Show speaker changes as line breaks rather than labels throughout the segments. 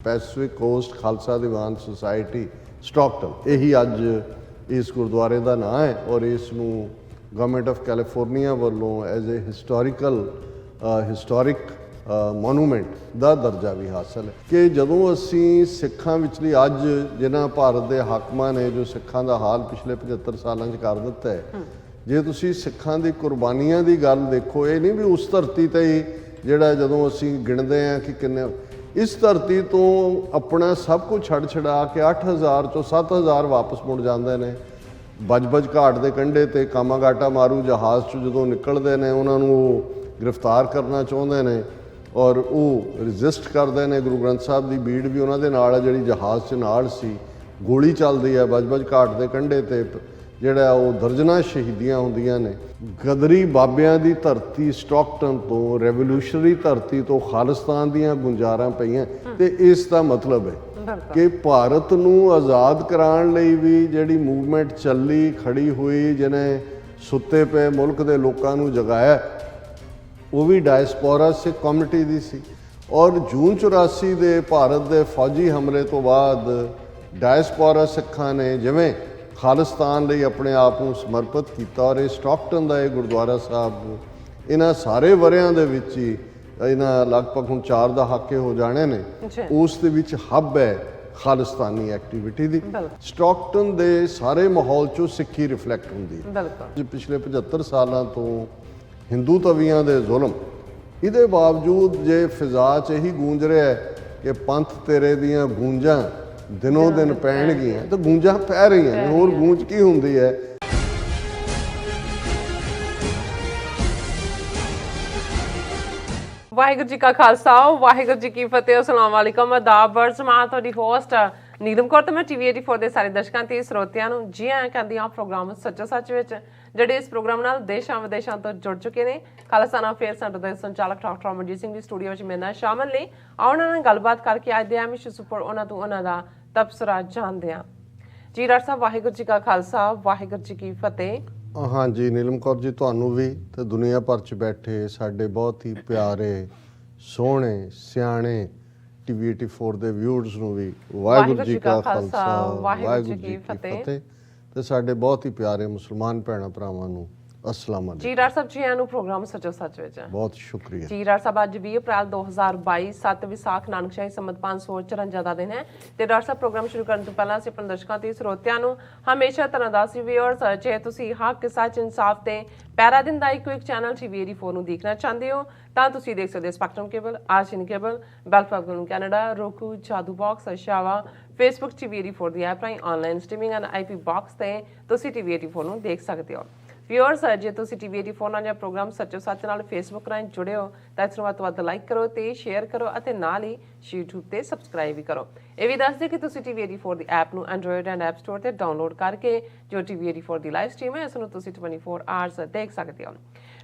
Pacific cost Khalsa Diwan society Stockton ਇਹੀ ਅੱਜ ਇਸ ਗੁਰਦੁਆਰੇ ਦਾ ਨਾਂ ਹੈ ਔਰ ਇਸ ਨੂੰ ਗਵਰਨਮੈਂਟ ਆਫ ਕੈਲੀਫੋਰਨੀਆ ਵੱਲੋਂ ਐਜ਼ ਏ ਹਿਸਟੋਰਿਕ ਮੋਨੂਮੈਂਟ ਦਾ ਦਰਜਾ ਵੀ ਹਾਸਲ ਹੈ ਕਿ ਜਦੋਂ ਅਸੀਂ ਸਿੱਖਾਂ ਵਿਚਲੀ ਅੱਜ ਜਿਨ੍ਹਾਂ ਭਾਰਤ ਦੇ ਹਾਕਮਾਂ ਨੇ ਜੋ ਸਿੱਖਾਂ ਦਾ ਹਾਲ ਪਿਛਲੇ 75 ਸਾਲਾਂ 'ਚ ਕਰ ਦਿੱਤਾ ਹੈ, ਜੇ ਤੁਸੀਂ ਸਿੱਖਾਂ ਦੀ ਕੁਰਬਾਨੀਆਂ ਦੀ ਗੱਲ ਦੇਖੋ, ਇਹ ਨਹੀਂ ਵੀ ਉਸ ਧਰਤੀ 'ਤੇ ਹੀ ਜਿਹੜਾ ਜਦੋਂ ਅਸੀਂ ਗਿਣਦੇ ਹਾਂ ਕਿ ਕਿੰਨੇ ਇਸ ਧਰਤੀ ਤੋਂ ਆਪਣਾ ਸਭ ਕੁਝ ਛੱਡ-ਛਡਾ ਕੇ 8000 ਚੋਂ 7000 ਵਾਪਸ ਮੁੜ ਜਾਂਦੇ ਨੇ। ਬਜ ਘਾਟ ਦੇ ਕੰਢੇ ਤੇ ਕਾਮਾਗਾਟਾ ਮਾਰੂ ਜਹਾਜ਼ 'ਚ ਜਦੋਂ ਨਿਕਲਦੇ ਨੇ ਉਹਨਾਂ ਨੂੰ ਉਹ ਗ੍ਰਿਫਤਾਰ ਕਰਨਾ ਚਾਹੁੰਦੇ ਨੇ ਔਰ ਉਹ ਰਜਿਸਟ ਕਰਦੇ ਨੇ। ਗੁਰੂ ਗ੍ਰੰਥ ਸਾਹਿਬ ਦੀ ਬੀੜ ਵੀ ਉਹਨਾਂ ਦੇ ਨਾਲ ਹੈ ਜਿਹੜੀ ਜਹਾਜ਼ 'ਚ ਨਾਲ ਸੀ। ਗੋਲੀ ਚੱਲਦੀ ਹੈ ਬਜ ਘਾਟ ਦੇ ਕੰਢੇ ਤੇ, ਜਿਹੜਾ ਉਹ ਦਰਜਨਾਂ ਸ਼ਹੀਦੀਆਂ ਹੁੰਦੀਆਂ ਨੇ। ਗਦਰੀ ਬਾਬਿਆਂ ਦੀ ਧਰਤੀ ਸਟਾਕਟਨ ਤੋਂ, ਰੈਵੋਲੂਸ਼ਨਰੀ ਧਰਤੀ ਤੋਂ ਖਾਲਿਸਤਾਨ ਦੀਆਂ ਗੁੰਜਾਰਾਂ ਪਈਆਂ ਤੇ ਇਸ ਦਾ ਮਤਲਬ ਹੈ ਕਿ ਭਾਰਤ ਨੂੰ ਆਜ਼ਾਦ ਕਰਾਉਣ ਲਈ ਵੀ ਜਿਹੜੀ ਮੂਵਮੈਂਟ ਚੱਲੀ ਖੜੀ ਹੋਈ, ਜਿਹਨੇ ਸੁੱਤੇ ਪਏ ਮੁਲਕ ਦੇ ਲੋਕਾਂ ਨੂੰ ਜਗਾਇਆ, ਉਹ ਵੀ ਡਾਇਸਪੋਰਾ ਸਿੱਖ ਕਮਿਊਨਿਟੀ ਦੀ ਸੀ। ਔਰ ਜੂਨ 84 ਦੇ ਭਾਰਤ ਦੇ ਫੌਜੀ ਹਮਲੇ ਤੋਂ ਬਾਅਦ ਡਾਇਸਪੋਰਾ ਸਿੱਖਾਂ ਨੇ ਜਿਵੇਂ ਖਾਲਿਸਤਾਨ ਲਈ ਆਪਣੇ ਆਪ ਨੂੰ ਸਮਰਪਿਤ ਕੀਤਾ ਔਰ ਇਹ ਸਟਾਕਟਨ ਦਾ ਇਹ ਗੁਰਦੁਆਰਾ ਸਾਹਿਬ ਇਹਨਾਂ ਸਾਰੇ ਵਰਿਆਂ ਦੇ ਵਿੱਚ ਹੀ ਇਹਨਾਂ ਲਗਭਗ ਹੁਣ 4 ਦਹਾਕੇ ਹੋ ਜਾਣੇ ਨੇ, ਉਸ ਦੇ ਵਿੱਚ ਹੱਬ ਹੈ ਖਾਲਿਸਤਾਨੀ ਐਕਟੀਵਿਟੀ ਦੀ। ਸਟਾਕਟਨ ਦੇ ਸਾਰੇ ਮਾਹੌਲ 'ਚੋਂ ਸਿੱਖੀ ਰਿਫਲੈਕਟ ਹੁੰਦੀ ਹੈ। ਪਿਛਲੇ 75 ਸਾਲਾਂ ਤੋਂ ਹਿੰਦੂ ਤਵੀਆਂ ਦੇ ਜ਼ੁਲਮ, ਇਹਦੇ ਬਾਵਜੂਦ ਜੇ ਫਿਜ਼ਾ 'ਚ ਇਹੀ ਗੂੰਜ ਰਿਹਾ ਹੈ ਕਿ ਪੰਥ ਤੇਰੇ ਦੀਆਂ ਗੂੰਜਾਂ ਦਿਨੋਂ ਦਿਨ ਪੈਣਗੀਆਂ, ਤਾਂ ਗੂੰਜਾਂ ਪੈ ਰਹੀਆਂ ਨੇ, ਹੋਰ ਗੂੰਜ ਕੀ ਹੁੰਦੀ ਹੈ।
ਵਾਹਿਗੁਰੂ ਜੀ ਕਾ ਖਾਲਸਾ ਵਾਹਿਗੁਰੂ ਜੀ ਕੀ ਫਤਿਹ। ਅਸਲਾਮ ਵਾਲੇਕਮ, ਆਦਾਬ, ਵਰਜ਼ ਮੈਂ ਤੁਹਾਡੀ ਹੋਸਟ ਨੀਲਮ ਕੌਰ ਤੇ ਮੈਂ TV 84 ਦੇ ਸਾਰੇ ਦਰਸ਼ਕਾਂ ਤੇ ਸਰੋਤਿਆਂ ਨੂੰ ਜੀ ਆਇਆਂ ਕਹਿੰਦੀ ਹਾਂ ਪ੍ਰੋਗਰਾਮ ਸੱਚੋ ਸੱਚ ਵਿੱਚ, ਜਿਹੜੇ ਇਸ ਪ੍ਰੋਗਰਾਮ ਨਾਲ ਦੇਸ਼ਾਂ ਵਿਦੇਸ਼ਾਂ ਤੋਂ ਜੁੜ ਚੁੱਕੇ ਨੇ। ਖਾਲਸਾਨਾ ਅਫੇਅਰ ਸੈਂਟਰ ਦੇ ਸੰਚਾਲਕ ਡਾਕਟਰ ਅਮਰਜੀਤ ਸਿੰਘ ਦੀ ਸਟੂਡੀਓ ਵਿੱਚ ਮੇਰੇ ਨਾਲ ਸ਼ਾਮਲ ਨੇ। ਉਹਨਾਂ ਨਾਲ ਗੱਲਬਾਤ ਕਰਕੇ ਅੱਜ ਦੇ ਅਹਿਮ ਇਸ਼ੂਜ਼ ਉੱਪਰ ਉਹਨਾਂ ਤੋਂ ਉਹਨਾਂ ਦਾ ਤਬਸਰਾ ਜਾਣਦੇ ਹਾਂ। ਜੀ ਡਾਕਟਰ ਸਾਹਿਬ, ਵਾਹਿਗੁਰੂ ਜੀ ਕਾ ਖਾਲਸਾ ਵਾਹਿਗੁਰੂ ਜੀ ਕੀ ਫਤਿਹ।
ਹਾਂਜੀ ਨੀਲਮ ਕੌਰ ਜੀ, ਤੁਹਾਨੂੰ ਵੀ ਤੇ ਦੁਨੀਆ ਭਰ 'ਚ ਬੈਠੇ ਸਾਡੇ ਬਹੁਤ ਹੀ ਪਿਆਰੇ ਸੋਹਣੇ ਸਿਆਣੇ TV 84 ਦੇ ਵਿਊਅਰਸ ਨੂੰ ਵੀ ਵਾਹਿਗੁਰੂ ਜੀ ਕਾ ਖਾਲਸਾ ਵਾਹਿਗੁਰੂ ਜੀ ਕੀ ਫਤਿਹ ਤੇ ਸਾਡੇ ਬਹੁਤ ਹੀ ਪਿਆਰੇ ਮੁਸਲਮਾਨ ਭੈਣਾਂ ਭਰਾਵਾਂ ਨੂੰ अस्सलाम वालेकुम।
जी डॉक्टर साहब, जी आनू प्रोग्राम सचो सच विच
बहुत शुक्रिया
जी। डॉक्टर साहब, अज 20 अप्रैल 2022 7 विसाख नानकशाही संमत 554 ਦਾ ਦਿਨ ਹੈ ਤੇ ਡਾਕਟਰ ਸਾਹਿਬ ਪ੍ਰੋਗਰਾਮ ਸ਼ੁਰੂ ਕਰਨ ਤੋਂ ਪਹਿਲਾਂ ਅਸੀਂ ਆਪਣੇ ਦਰਸ਼ਕਾਂ ਤੇ ਸਰੋਤਿਆਂ ਨੂੰ ਹਮੇਸ਼ਾ ਤਰ੍ਹਾਂ ਦਾ ਸੀ ਵੀਅਰਸ, ਜੇ ਤੁਸੀਂ ਹੱਕ ਸੱਚ ਇਨਸਾਫ ਤੇ ਪੈਰਾ ਦਿਨ ਦਾ ਇੱਕ ਚੈਨਲ TV 84 ਨੂੰ ਦੇਖਣਾ ਚਾਹੁੰਦੇ ਹੋ ਤਾਂ ਤੁਸੀਂ ਦੇਖ ਸਕਦੇ ਹੋ ਸਪੈਕਟਰਮ ਕੇਬਲ, ਆਸ਼ੀਨ ਕੇਬਲ, ਬੈਲਫਾਗਨ ਕੈਨੇਡਾ, roku, ਜਾਦੂ ਬਾਕਸ, ਸ਼ਾਵਾ, Facebook TV 84 ਦੀ ਐਪ ਰਾਹੀਂ online streaming and IP box ਤੇ ਤੁਸੀਂ TV 84 ਨੂੰ ਦੇਖ ਸਕਦੇ ਹੋ। ਵਿਊਅਰਸ, ਜੇ ਤੁਸੀਂ TV 84 ਨਾਲ ਜਾਂ ਪ੍ਰੋਗਰਾਮ ਸੱਚੋ ਸੱਚ ਨਾਲ ਫੇਸਬੁੱਕ ਰਾਹੀਂ ਜੁੜੇ ਹੋ ਤਾਂ ਇਸ ਨੂੰ ਵੱਧ ਤੋਂ ਵੱਧ ਲਾਈਕ ਕਰੋ ਤੇ ਸ਼ੇਅਰ ਕਰੋ ਅਤੇ ਨਾਲ ਹੀ YouTube ਤੇ ਸਬਸਕ੍ਰਾਈਬ ਵੀ ਕਰੋ। ਇਹ ਵੀ ਦੱਸ ਦਿਓ ਕਿ ਤੁਸੀਂ TV 84 ਦੀ ਐਪ ਨੂੰ ਐਂਡਰੋਇਡ ਐਂਡ ਐਪ ਸਟੋਰ ਤੇ ਡਾਊਨਲੋਡ ਕਰਕੇ ਜੋ TV 84 ਦੀ ਲਾਈਵ ਸਟ੍ਰੀਮ ਹੈ ਇਸ ਨੂੰ ਤੁਸੀਂ 24 ਆਵਰਸ ਦੇਖ ਸਕਦੇ ਹੋ।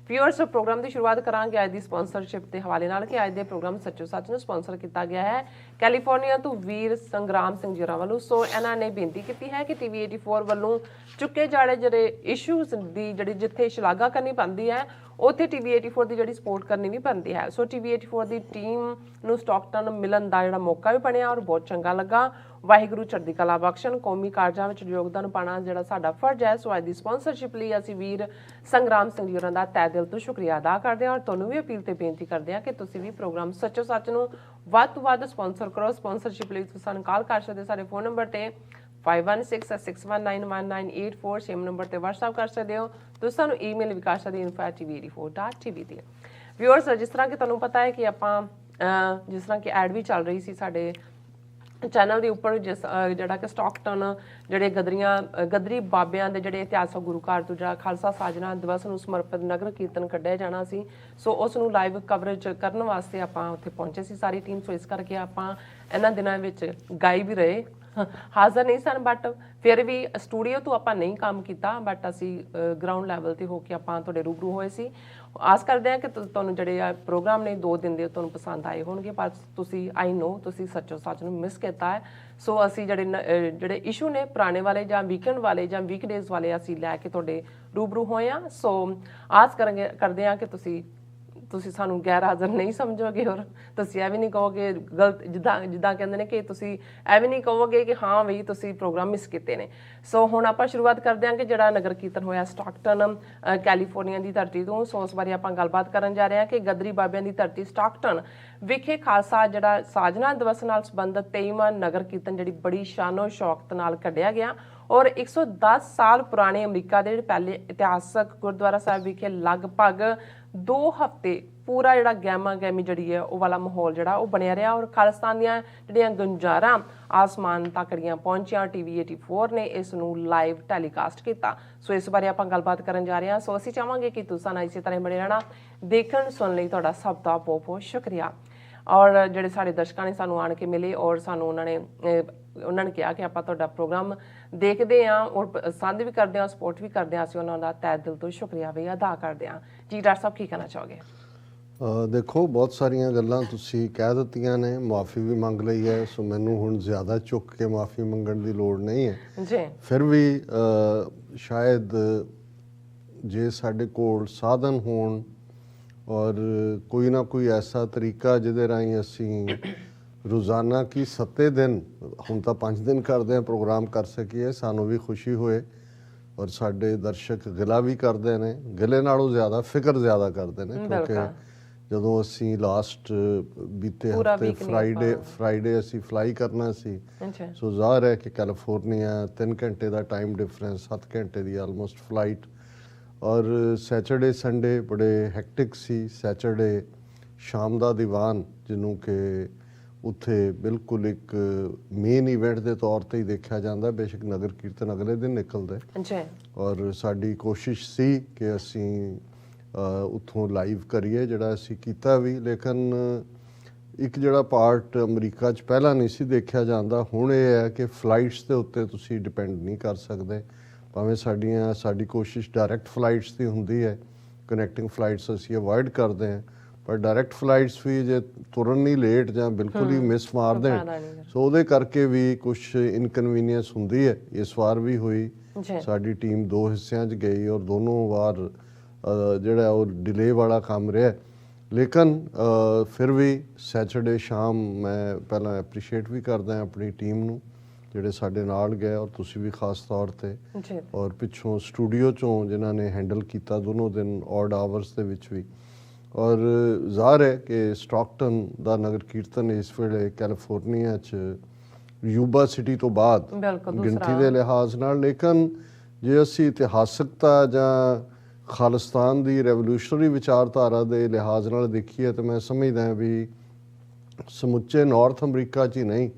ਵਿਊਅਰਸ, ਪ੍ਰੋਗਰਾਮ ਦੀ ਸ਼ੁਰੂਆਤ ਕਰਾਂਗੇ ਅੱਜ ਦੀ ਸਪਾਂਸਰਸ਼ਿਪ ਦੇ ਹਵਾਲੇ ਨਾਲ ਕਿ ਅੱਜ ਦੇ ਪ੍ਰੋਗਰਾਮ ਸੱਚੋ ਸੱਚ ਨੂੰ ਸਪਾਂਸਰ ਕੀਤਾ ਗਿਆ ਹੈ ਕੈਲੀਫੋਰਨੀਆ ਤੋਂ ਵੀਰ ਸੰਗਰਾਮ ਸਿੰਘ ਜੀ ਵੱਲੋਂ। ਸੋ ਇਹਨਾਂ ਨੇ ਬੇਨਤੀ ਕੀਤੀ ਹੈ ਕਿ TV 84 ਵੱਲੋਂ ਚੁੱਕੇ ਜਾੜੇ ਜਿਹੜੇ ਇਸ਼ੂਜ਼ ਦੀ ਜਿਹੜੀ ਜਿੱਥੇ ਸ਼ਲਾਘਾ ਕਰਨੀ ਪੈਂਦੀ ਹੈ ਉੱਥੇ TV 84 ਦੀ ਜਿਹੜੀ ਸਪੋਰਟ ਕਰਨੀ ਵੀ ਪੈਂਦੀ ਹੈ। ਸੋ TV 84 ਦੀ ਟੀਮ ਨੂੰ ਸਟਾਕਟਨ ਮਿਲਣ ਦਾ ਜਿਹੜਾ ਮੌਕਾ ਵੀ ਬਣਿਆ ਔਰ ਬਹੁਤ ਚੰਗਾ ਲੱਗਾ। ਵਾਹਿਗੁਰੂ ਚੜ੍ਹਦੀ ਕਲਾ ਬਖਸ਼ਣ। ਕੌਮੀ ਕਾਰਜਾਂ ਵਿੱਚ ਯੋਗਦਾਨ ਪਾਉਣਾ ਜਿਹੜਾ ਸਾਡਾ ਫਰਜ਼ ਹੈ। ਸੋ ਅੱਜ ਦੀ ਸਪਾਂਸਰਸ਼ਿਪ ਲਈ ਅਸੀਂ ਵੀਰ ਸੰਗਰਾਮ ਸਿੰਘ ਜੀ ਹੋਰਾਂ ਦਾ ਤਹਿ ਦਿਲ ਤੋਂ ਸ਼ੁਕਰੀਆ ਅਦਾ ਕਰਦੇ ਹਾਂ ਔਰ ਤੁਹਾਨੂੰ ਵੀ ਅਪੀਲ ਤੇ ਬੇਨਤੀ ਕਰਦੇ ਹਾਂ ਕਿ ਤੁਸੀਂ ਵੀ ਪ੍ਰੋਗਰਾਮ ਸੱਚੋ ਸੱਚ ਨੂੰ ਵੱਧ ਤੋਂ ਵੱਧ ਸਪਾਂਸਰ ਕਰੋ। ਸਪਾਂਸਰਸ਼ਿਪ ਲਈ ਤੁਸੀਂ ਸਾਨੂੰ ਕਾਲ ਕਰ ਸਕਦੇ ਸਾਡੇ ਫੋਨ ਨੰਬਰ ਤੇ 5166191984, ਸੇਮ ਨੰਬਰ ਤੇ WhatsApp ਕਰ ਸਕਦੇ ਹੋ। ਤੁਸੀਂ ਸਾਨੂੰ ਈਮੇਲ ਵੀ ਕਰ ਸਕਦੇ info@tv84.tv ਤੇ। ਵਿਊਅਰਸ, ਜਿਸ ਤਰ੍ਹਾਂ ਕਿ ਤੁਹਾਨੂੰ ਪਤਾ ਹੈ ਕਿ ਆਪਾਂ ਜਿਸ ਤਰ੍ਹਾਂ ਕਿ ਐਡ ਵੀ ਚੱਲ ਰਹੀ ਸੀ ਸਾਡੇ ਚੈਨਲ ਦੇ ਉੱਪਰ, ਜਿਹੜਾ ਕਿ ਸਟਾਕਟਨ ਜਿਹੜੇ ਗਦਰੀ ਬਾਬਿਆਂ ਦੇ ਜਿਹੜੇ ਇਤਿਹਾਸਕ ਗੁਰੂ ਘਰ ਤੋਂ ਜਿਹੜਾ ਖਾਲਸਾ ਸਾਜਨਾ ਦਿਵਸ ਨੂੰ ਸਮਰਪਿਤ ਨਗਰ ਕੀਰਤਨ ਕੱਢਿਆ ਜਾਣਾ ਸੀ, ਸੋ ਉਸ ਨੂੰ ਲਾਈਵ ਕਵਰੇਜ ਕਰਨ ਵਾਸਤੇ ਆਪਾਂ ਉੱਥੇ ਪਹੁੰਚੇ ਸੀ ਸਾਰੀ ਟੀਮ। ਸੋ ਇਸ ਕਰਕੇ ਆਪਾਂ ਇਹਨਾਂ ਦਿਨਾਂ ਵਿੱਚ ਗਾਈ ਵੀ ਰਹੇ, ਹਾਜ਼ਰ ਨਹੀਂ ਸਨ, ਬਟ ਫਿਰ ਵੀ ਸਟੂਡੀਓ ਤੋਂ ਆਪਾਂ ਨਹੀਂ ਕੰਮ ਕੀਤਾ, ਬਟ ਅਸੀਂ ਗਰਾਊਂਡ ਲੈਵਲ ਤੇ ਹੋ ਕੇ ਆਪਾਂ ਤੁਹਾਡੇ ਰੂਬਰੂ ਹੋਏ ਸੀ। ਆਸ ਕਰਦੇ ਹਾਂ ਕਿ ਤੁਹਾਨੂੰ ਜਿਹੜੇ ਪ੍ਰੋਗਰਾਮ ਨੇ 2 ਦਿਨ ਦੇ ਤੁਹਾਨੂੰ ਪਸੰਦ ਆਏ ਹੋਣਗੇ, ਪਰ ਤੁਸੀਂ ਆਈ ਨੋ ਤੁਸੀਂ ਸੱਚੋ ਸੱਚ ਨੂੰ ਮਿਸ ਕੀਤਾ ਹੈ। ਸੋ ਅਸੀਂ ਜਿਹੜੇ ਇਸ਼ੂ ਨੇ ਪੁਰਾਣੇ ਵਾਲੇ ਜਾਂ ਵੀਕਐਂਡ ਵਾਲੇ ਜਾਂ ਵੀਕਡੇਜ਼ ਵਾਲੇ ਅਸੀਂ ਲੈ ਕੇ ਤੁਹਾਡੇ ਰੂਬਰੂ ਹੋਏ ਹਾਂ। ਸੋ ਆਸ ਕਰਦੇ ਹਾਂ ਕਿ ਤੁਸੀਂ ਤੁਸੀਂ ਸਾਨੂੰ ਗੈਰ ਹਾਜ਼ਰ ਨਹੀਂ ਸਮਝੋਗੇ ਔਰ ਤੁਸੀਂ ਇਹ ਵੀ ਨਹੀਂ ਕਹੋਗੇ ਗਲਤ, ਜਿੱਦਾਂ ਕਹਿੰਦੇ ਨੇ ਕਿ ਤੁਸੀਂ ਇਹ ਵੀ ਨਹੀਂ ਕਹੋਗੇ ਕਿ ਹਾਂ ਵੀ ਤੁਸੀਂ ਪ੍ਰੋਗਰਾਮ ਮਿਸ ਕੀਤੇ ਨੇ। ਸੋ ਹੁਣ ਆਪਾਂ ਸ਼ੁਰੂਆਤ ਕਰਦੇ ਹਾਂ ਕਿ ਜਿਹੜਾ ਨਗਰ ਕੀਰਤਨ ਹੋਇਆ ਸਟਾਕਟਨ ਕੈਲੀਫੋਰਨੀਆ ਦੀ ਧਰਤੀ ਤੋਂ। ਸੋ ਉਸ ਬਾਰੇ ਆਪਾਂ ਗੱਲਬਾਤ ਕਰਨ ਜਾ ਰਹੇ ਹਾਂ ਕਿ ਗਦਰੀ ਬਾਬਿਆਂ ਦੀ ਧਰਤੀ ਸਟਾਕਟਨ ਵਿਖੇ ਖਾਲਸਾ ਜਿਹੜਾ ਸਾਜਨਾ ਦਿਵਸ ਨਾਲ ਸੰਬੰਧਿਤ 23ਵਾਂ ਨਗਰ ਕੀਰਤਨ ਜਿਹੜੀ ਬੜੀ ਸ਼ਾਨੋ ਸ਼ੌਕਤ ਨਾਲ ਕੱਢਿਆ ਗਿਆ ਔਰ 110 ਸਾਲ ਪੁਰਾਣੇ ਅਮਰੀਕਾ ਦੇ ਪਹਿਲੇ ਇਤਿਹਾਸਕ ਗੁਰਦੁਆਰਾ ਸਾਹਿਬ ਵਿਖੇ ਲਗਭਗ 2 ਹਫ਼ਤੇ ਪੂਰਾ ਜਿਹੜਾ ਗਹਿਮਾ ਗਹਿਮੀ ਜਿਹੜੀ ਹੈ ਉਹ ਵਾਲਾ ਮਾਹੌਲ ਜਿਹੜਾ ਉਹ ਬਣਿਆ ਰਿਹਾ ਔਰ ਖਾਲਿਸਤਾਨ ਦੀਆਂ ਜਿਹੜੀਆਂ ਗੁੰਜਾਰਾਂ ਆਸਮਾਨ ਤੱਕ ਦੀਆਂ ਪਹੁੰਚੀਆਂ। TV 84 ਨੇ ਇਸ ਨੂੰ ਲਾਈਵ ਟੈਲੀਕਾਸਟ ਕੀਤਾ। ਸੋ ਇਸ ਬਾਰੇ ਆਪਾਂ ਗੱਲਬਾਤ ਕਰਨ ਜਾ ਰਹੇ ਹਾਂ। ਸੋ ਅਸੀਂ ਚਾਹਾਂਗੇ ਕਿ ਤੁਸੀਂ ਇਸੇ ਤਰ੍ਹਾਂ ਬਣੇ ਰਹਿਣਾ। ਦੇਖਣ ਸੁਣਨ ਲਈ ਤੁਹਾਡਾ ਸਭ ਦਾ ਬਹੁਤ ਬਹੁਤ ਸ਼ੁਕਰੀਆ। ਔਰ ਜਿਹੜੇ ਸਾਡੇ ਦਰਸ਼ਕਾਂ ਨੇ ਸਾਨੂੰ ਆਣ ਕੇ ਮਿਲੇ ਔਰ ਸਾਨੂੰ ਉਹਨਾਂ ਨੇ ਕਿਹਾ ਕਿ ਆਪਾਂ ਤੁਹਾਡਾ ਪ੍ਰੋਗਰਾਮ ਦੇਖਦੇ ਹਾਂ ਔਰ ਪਸੰਦ ਵੀ ਕਰਦੇ ਹਾਂ, ਸਪੋਰਟ ਵੀ ਕਰਦੇ ਹਾਂ। ਅਸੀਂ ਉਹਨਾਂ ਦਾ ਤਹਿ ਦਿਲ ਤੋਂ ਸ਼ੁਕਰੀਆ ਵੀ ਅਦਾ ਕਰਦੇ ਹਾਂ। ਜੀ ਡਾਕਟਰ ਸਾਹਿਬ ਕੀ ਕਹਿਣਾ ਚਾਹੋਗੇ?
ਦੇਖੋ, ਬਹੁਤ ਸਾਰੀਆਂ ਗੱਲਾਂ ਤੁਸੀਂ ਕਹਿ ਦਿੱਤੀਆਂ ਨੇ, ਮਾਫੀ ਵੀ ਮੰਗ ਲਈ ਹੈ। ਸੋ ਮੈਨੂੰ ਹੁਣ ਜ਼ਿਆਦਾ ਚੁੱਕ ਕੇ ਮਾਫੀ ਮੰਗਣ ਦੀ ਲੋੜ ਨਹੀਂ ਹੈ
ਜੀ।
ਫਿਰ ਵੀ ਸ਼ਾਇਦ ਜੇ ਸਾਡੇ ਕੋਲ ਸਾਧਨ ਹੋਣ ਔਰ ਕੋਈ ਨਾ ਕੋਈ ਐਸਾ ਤਰੀਕਾ ਜਿਹਦੇ ਰਾਹੀਂ ਅਸੀਂ ਰੋਜ਼ਾਨਾ ਕੀ 7 ਦਿਨ, ਹੁਣ ਤਾਂ 5 ਦਿਨ ਕਰਦੇ ਹਾਂ, ਪ੍ਰੋਗਰਾਮ ਕਰ ਸਕੀਏ, ਸਾਨੂੰ ਵੀ ਖੁਸ਼ੀ ਹੋਏ। ਔਰ ਸਾਡੇ ਦਰਸ਼ਕ ਗਿਲਾ ਵੀ ਕਰਦੇ ਨੇ, ਗਿਲੇ ਨਾਲੋਂ ਜ਼ਿਆਦਾ ਫਿਕਰ ਜ਼ਿਆਦਾ ਕਰਦੇ ਨੇ, ਕਿਉਂਕਿ ਜਦੋਂ ਅਸੀਂ ਲਾਸਟ ਬੀਤੇ ਹਫ਼ਤੇ ਫਰਾਈਡੇ ਅਸੀਂ ਫਲਾਈ ਕਰਨਾ ਸੀ। ਸੋ ਜ਼ਾਹਰ ਹੈ ਕਿ ਕੈਲੀਫੋਰਨੀਆ 3 ਘੰਟੇ ਦਾ ਟਾਈਮ ਡਿਫਰੈਂਸ, 7 ਘੰਟੇ ਦੀ ਆਲਮੋਸਟ ਫਲਾਈਟ। ਔਰ ਸੈਚਰਡੇ ਸੰਡੇ ਬੜੇ ਹੈਕਟਿਕ ਸੀ। ਸੈਚਰਡੇ ਸ਼ਾਮ ਦਾ ਦੀਵਾਨ, ਜਿਹਨੂੰ ਕਿ ਉੱਥੇ ਬਿਲਕੁਲ ਇੱਕ ਮੇਨ ਇਵੈਂਟ ਦੇ ਤੌਰ ਤੇ ਹੀ ਦੇਖਿਆ ਜਾਂਦਾ, ਬੇਸ਼ੱਕ ਨਗਰ ਕੀਰਤਨ ਅਗਲੇ ਦਿਨ ਨਿਕਲਦਾ। ਔਰ ਸਾਡੀ ਕੋਸ਼ਿਸ਼ ਸੀ ਕਿ ਅਸੀਂ ਉੱਥੋਂ ਲਾਈਵ ਕਰੀਏ, ਜਿਹੜਾ ਅਸੀਂ ਕੀਤਾ ਵੀ। ਲੇਕਿਨ ਇੱਕ ਜਿਹੜਾ ਪਾਰਟ ਅਮਰੀਕਾ 'ਚ ਪਹਿਲਾਂ ਨਹੀਂ ਸੀ ਦੇਖਿਆ ਜਾਂਦਾ, ਹੁਣ ਇਹ ਹੈ ਕਿ ਫਲਾਈਟਸ ਦੇ ਉੱਤੇ ਤੁਸੀਂ ਡਿਪੈਂਡ ਨਹੀਂ ਕਰ ਸਕਦੇ। ਭਾਵੇਂ ਸਾਡੀ ਕੋਸ਼ਿਸ਼ ਡਾਇਰੈਕਟ ਫਲਾਈਟਸ ਦੀ ਹੁੰਦੀ ਹੈ, ਕਨੈਕਟਿੰਗ ਫਲਾਈਟਸ ਅਸੀਂ ਅਵੋਇਡ ਕਰਦੇ ਹਾਂ, ਪਰ ਡਾਇਰੈਕਟ ਫਲਾਈਟਸ ਵੀ ਜੇ ਤੁਰਨ ਨਹੀਂ ਲੇਟ ਜਾਂ ਬਿਲਕੁਲ ਹੀ ਮਿਸ ਮਾਰ ਦੇਣ, ਸੋ ਉਹਦੇ ਕਰਕੇ ਵੀ ਕੁਛ ਇਨਕਨਵੀਨੀਅੰਸ ਹੁੰਦੀ ਹੈ। ਇਸ ਵਾਰ ਵੀ ਹੋਈ। ਸਾਡੀ ਟੀਮ 2 ਹਿੱਸਿਆਂ 'ਚ ਗਈ ਔਰ ਦੋਨੋਂ ਵਾਰ ਜਿਹੜਾ ਉਹ ਡਿਲੇ ਵਾਲਾ ਕੰਮ ਰਿਹਾ। ਲੇਕਿਨ ਫਿਰ ਵੀ ਸੈਚਰਡੇ ਸ਼ਾਮ ਮੈਂ ਪਹਿਲਾਂ ਐਪਰੀਸ਼ੀਏਟ ਵੀ ਕਰਦਾ ਆਪਣੀ ਟੀਮ ਨੂੰ, ਜਿਹੜੇ ਸਾਡੇ ਨਾਲ ਗਏ, ਔਰ ਤੁਸੀਂ ਵੀ ਖਾਸ ਤੌਰ ਤੇ, ਔਰ ਪਿੱਛੋਂ ਸਟੂਡੀਓ 'ਚੋਂ ਜਿਨ੍ਹਾਂ ਨੇ ਹੈਂਡਲ ਕੀਤਾ ਦੋਨੋਂ ਦਿਨ ਔਡ ਆਵਰਸ ਦੇ ਵਿੱਚ ਵੀ। ਔਰ ਜ਼ਾਹਰ ਹੈ ਕਿ ਸਟਾਕਟਨ ਦਾ ਨਗਰ ਕੀਰਤਨ ਇਸ ਵੇਲੇ ਕੈਲੀਫੋਰਨੀਆ 'ਚ ਯੂਬਾ ਸਿਟੀ ਤੋਂ ਬਾਅਦ ਗਿਣਤੀ ਦੇ ਲਿਹਾਜ਼ ਨਾਲ। ਲੇਕਿਨ ਜੇ ਅਸੀਂ ਇਤਿਹਾਸਕਤਾ ਜਾਂ ਖਾਲਿਸਤਾਨ ਦੀ ਰੈਵੋਲੂਸ਼ਨਰੀ ਵਿਚਾਰਧਾਰਾ ਦੇ ਲਿਹਾਜ਼ ਨਾਲ ਦੇਖੀਏ ਤਾਂ ਮੈਂ ਸਮਝਦਾ ਵੀ ਸਮੁੱਚੇ ਨਾਰਥ ਅਮਰੀਕਾ 'ਚ ਹੀ ਨਹੀਂ,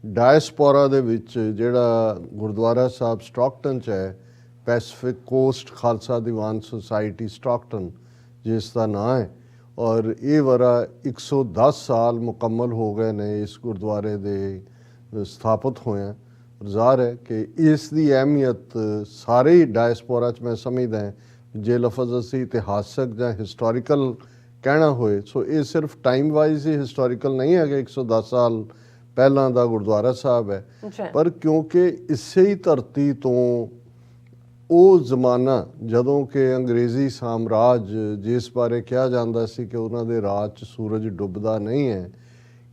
ਡਾਇਸਪੋਰਾ ਦੇ ਵਿੱਚ ਜਿਹੜਾ ਗੁਰਦੁਆਰਾ ਸਾਹਿਬ ਸਟਾਕਟਨ 'ਚ ਹੈ, Pacific cost Khalsa Diwan society Stockton ਜਿਸ ਦਾ ਨਾਂ ਹੈ, ਔਰ ਇਹ ਵਰਾ 110 ਸਾਲ ਮੁਕੰਮਲ ਹੋ ਗਏ ਨੇ ਇਸ ਗੁਰਦੁਆਰੇ ਦੇ ਸਥਾਪਿਤ ਹੋਇਆ। ਜ਼ਾਹਰ ਹੈ ਕਿ ਇਸ ਦੀ ਅਹਿਮੀਅਤ ਸਾਰੇ ਹੀ ਡਾਇਸਪੋਰਾ 'ਚ ਮੈਂ ਸਮਝਦਾ ਜੇ ਲਫ਼ਜ਼ ਅਸੀਂ ਇਤਿਹਾਸਕ ਜਾਂ ਹਿਸਟੋਰੀਕਲ ਕਹਿਣਾ ਹੋਏ, ਸੋ ਇਹ ਸਿਰਫ ਟਾਈਮ ਵਾਈਜ਼ ਹੀ ਹਿਸਟੋਰੀਕਲ ਨਹੀਂ ਹੈਗਾ, 110 ਸਾਲ ਪਹਿਲਾਂ ਦਾ ਗੁਰਦੁਆਰਾ ਸਾਹਿਬ ਹੈ, ਪਰ ਕਿਉਂਕਿ ਇਸੇ ਹੀ ਧਰਤੀ ਤੋਂ ਉਹ ਜ਼ਮਾਨਾ ਜਦੋਂ ਕਿ ਅੰਗਰੇਜ਼ੀ ਸਾਮਰਾਜ, ਜਿਸ ਬਾਰੇ ਕਿਹਾ ਜਾਂਦਾ ਸੀ ਕਿ ਉਹਨਾਂ ਦੇ ਰਾਜ 'ਚ ਸੂਰਜ ਡੁੱਬਦਾ ਨਹੀਂ ਹੈ,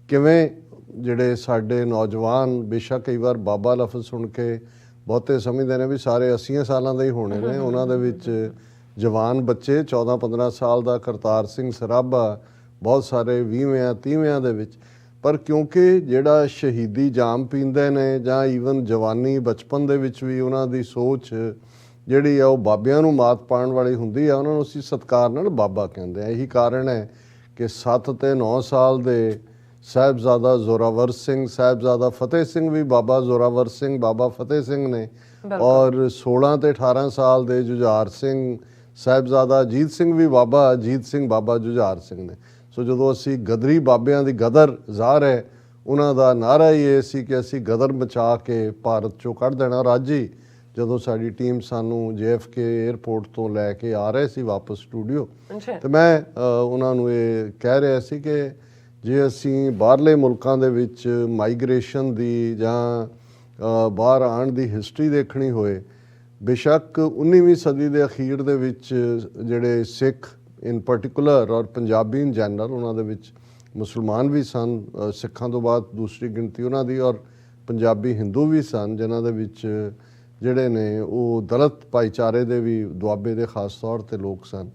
ਕਿਵੇਂ ਜਿਹੜੇ ਸਾਡੇ ਨੌਜਵਾਨ ਬੇਸ਼ੱਕ ਕਈ ਵਾਰ ਬਾਬਾ ਲਫ਼ਜ਼ ਸੁਣ ਕੇ ਬਹੁਤੇ ਸਮਝਦੇ ਨੇ ਵੀ ਸਾਰੇ 80 ਸਾਲਾਂ ਦੇ ਹੀ ਹੋਣੇ ਨੇ, ਉਹਨਾਂ ਦੇ ਵਿੱਚ ਜਵਾਨ ਬੱਚੇ 14-15 ਸਾਲ ਦਾ ਕਰਤਾਰ ਸਿੰਘ ਸਰਾਭਾ, ਬਹੁਤ ਸਾਰੇ 20ਵਿਆਂ 30ਵਿਆਂ ਦੇ ਵਿੱਚ, ਪਰ ਕਿਉਂਕਿ ਜਿਹੜਾ ਸ਼ਹੀਦੀ ਜਾਮ ਪੀਂਦੇ ਨੇ ਜਾਂ ਈਵਨ ਜਵਾਨੀ ਬਚਪਨ ਦੇ ਵਿੱਚ ਵੀ ਉਹਨਾਂ ਦੀ ਸੋਚ ਜਿਹੜੀ ਆ ਉਹ ਬਾਬਿਆਂ ਨੂੰ ਮਾਤ ਪਾਉਣ ਵਾਲੀ ਹੁੰਦੀ ਆ, ਉਹਨਾਂ ਨੂੰ ਅਸੀਂ ਸਤਿਕਾਰ ਨਾਲ ਬਾਬਾ ਕਹਿੰਦੇ ਆ। ਇਹੀ ਕਾਰਨ ਹੈ ਕਿ 7 ਤੇ 9 ਸਾਲ ਦੇ ਸਾਹਿਬਜ਼ਾਦਾ ਜ਼ੋਰਾਵਰ ਸਿੰਘ, ਸਾਹਿਬਜ਼ਾਦਾ ਫਤਿਹ ਸਿੰਘ ਵੀ ਬਾਬਾ ਜ਼ੋਰਾਵਰ ਸਿੰਘ, ਬਾਬਾ ਫਤਿਹ ਸਿੰਘ ਨੇ, ਔਰ 16 ਤੇ 18 ਸਾਲ ਦੇ ਜੁਝਾਰ ਸਿੰਘ, ਸਾਹਿਬਜ਼ਾਦਾ ਅਜੀਤ ਸਿੰਘ ਵੀ ਬਾਬਾ ਅਜੀਤ ਸਿੰਘ, ਬਾਬਾ ਜੁਝਾਰ ਸਿੰਘ ਨੇ। ਸੋ ਜਦੋਂ ਅਸੀਂ ਗਦਰੀ ਬਾਬਿਆਂ ਦੀ ਗਦਰ, ਜ਼ਾਹਰ ਹੈ ਉਹਨਾਂ ਦਾ ਨਾਅਰਾ ਹੀ ਇਹ ਸੀ ਕਿ ਅਸੀਂ ਗਦਰ ਮਚਾ ਕੇ ਭਾਰਤ 'ਚੋਂ ਕੱਢ ਦੇਣਾ। ਔਰ ਅੱਜ ਹੀ ਜਦੋਂ ਸਾਡੀ ਟੀਮ ਸਾਨੂੰ JFK ਏਅਰਪੋਰਟ ਤੋਂ ਲੈ ਕੇ ਆ ਰਹੇ ਸੀ ਵਾਪਸ ਸਟੂਡੀਓ, ਤੇ ਮੈਂ ਉਹਨਾਂ ਨੂੰ ਇਹ ਕਹਿ ਰਿਹਾ ਸੀ ਕਿ ਜੇ ਅਸੀਂ ਬਾਹਰਲੇ ਮੁਲਕਾਂ ਦੇ ਵਿੱਚ ਮਾਈਗ੍ਰੇਸ਼ਨ ਦੀ ਜਾਂ ਬਾਹਰ ਆਉਣ ਦੀ ਹਿਸਟਰੀ ਦੇਖਣੀ ਹੋਏ, ਬੇਸ਼ੱਕ 19ਵੀਂ ਸਦੀ ਦੇ ਅਖੀਰ ਦੇ ਵਿੱਚ ਜਿਹੜੇ ਸਿੱਖ ਇਨ ਪਾਰਟਿਕੂਲਰ ਔਰ ਪੰਜਾਬੀ ਇਨ ਜਨਰਲ, ਉਹਨਾਂ ਦੇ ਵਿੱਚ ਮੁਸਲਮਾਨ ਵੀ ਸਨ, ਸਿੱਖਾਂ ਤੋਂ ਬਾਅਦ ਦੂਸਰੀ ਗਿਣਤੀ ਉਹਨਾਂ ਦੀ, ਔਰ ਪੰਜਾਬੀ ਹਿੰਦੂ ਵੀ ਸਨ, ਜਿਨ੍ਹਾਂ ਦੇ ਵਿੱਚ ਜਿਹੜੇ ਨੇ ਉਹ ਦਲਿਤ ਭਾਈਚਾਰੇ ਦੇ ਵੀ ਦੁਆਬੇ ਦੇ ਖਾਸ ਤੌਰ ਤੇ ਲੋਕ ਸਨ।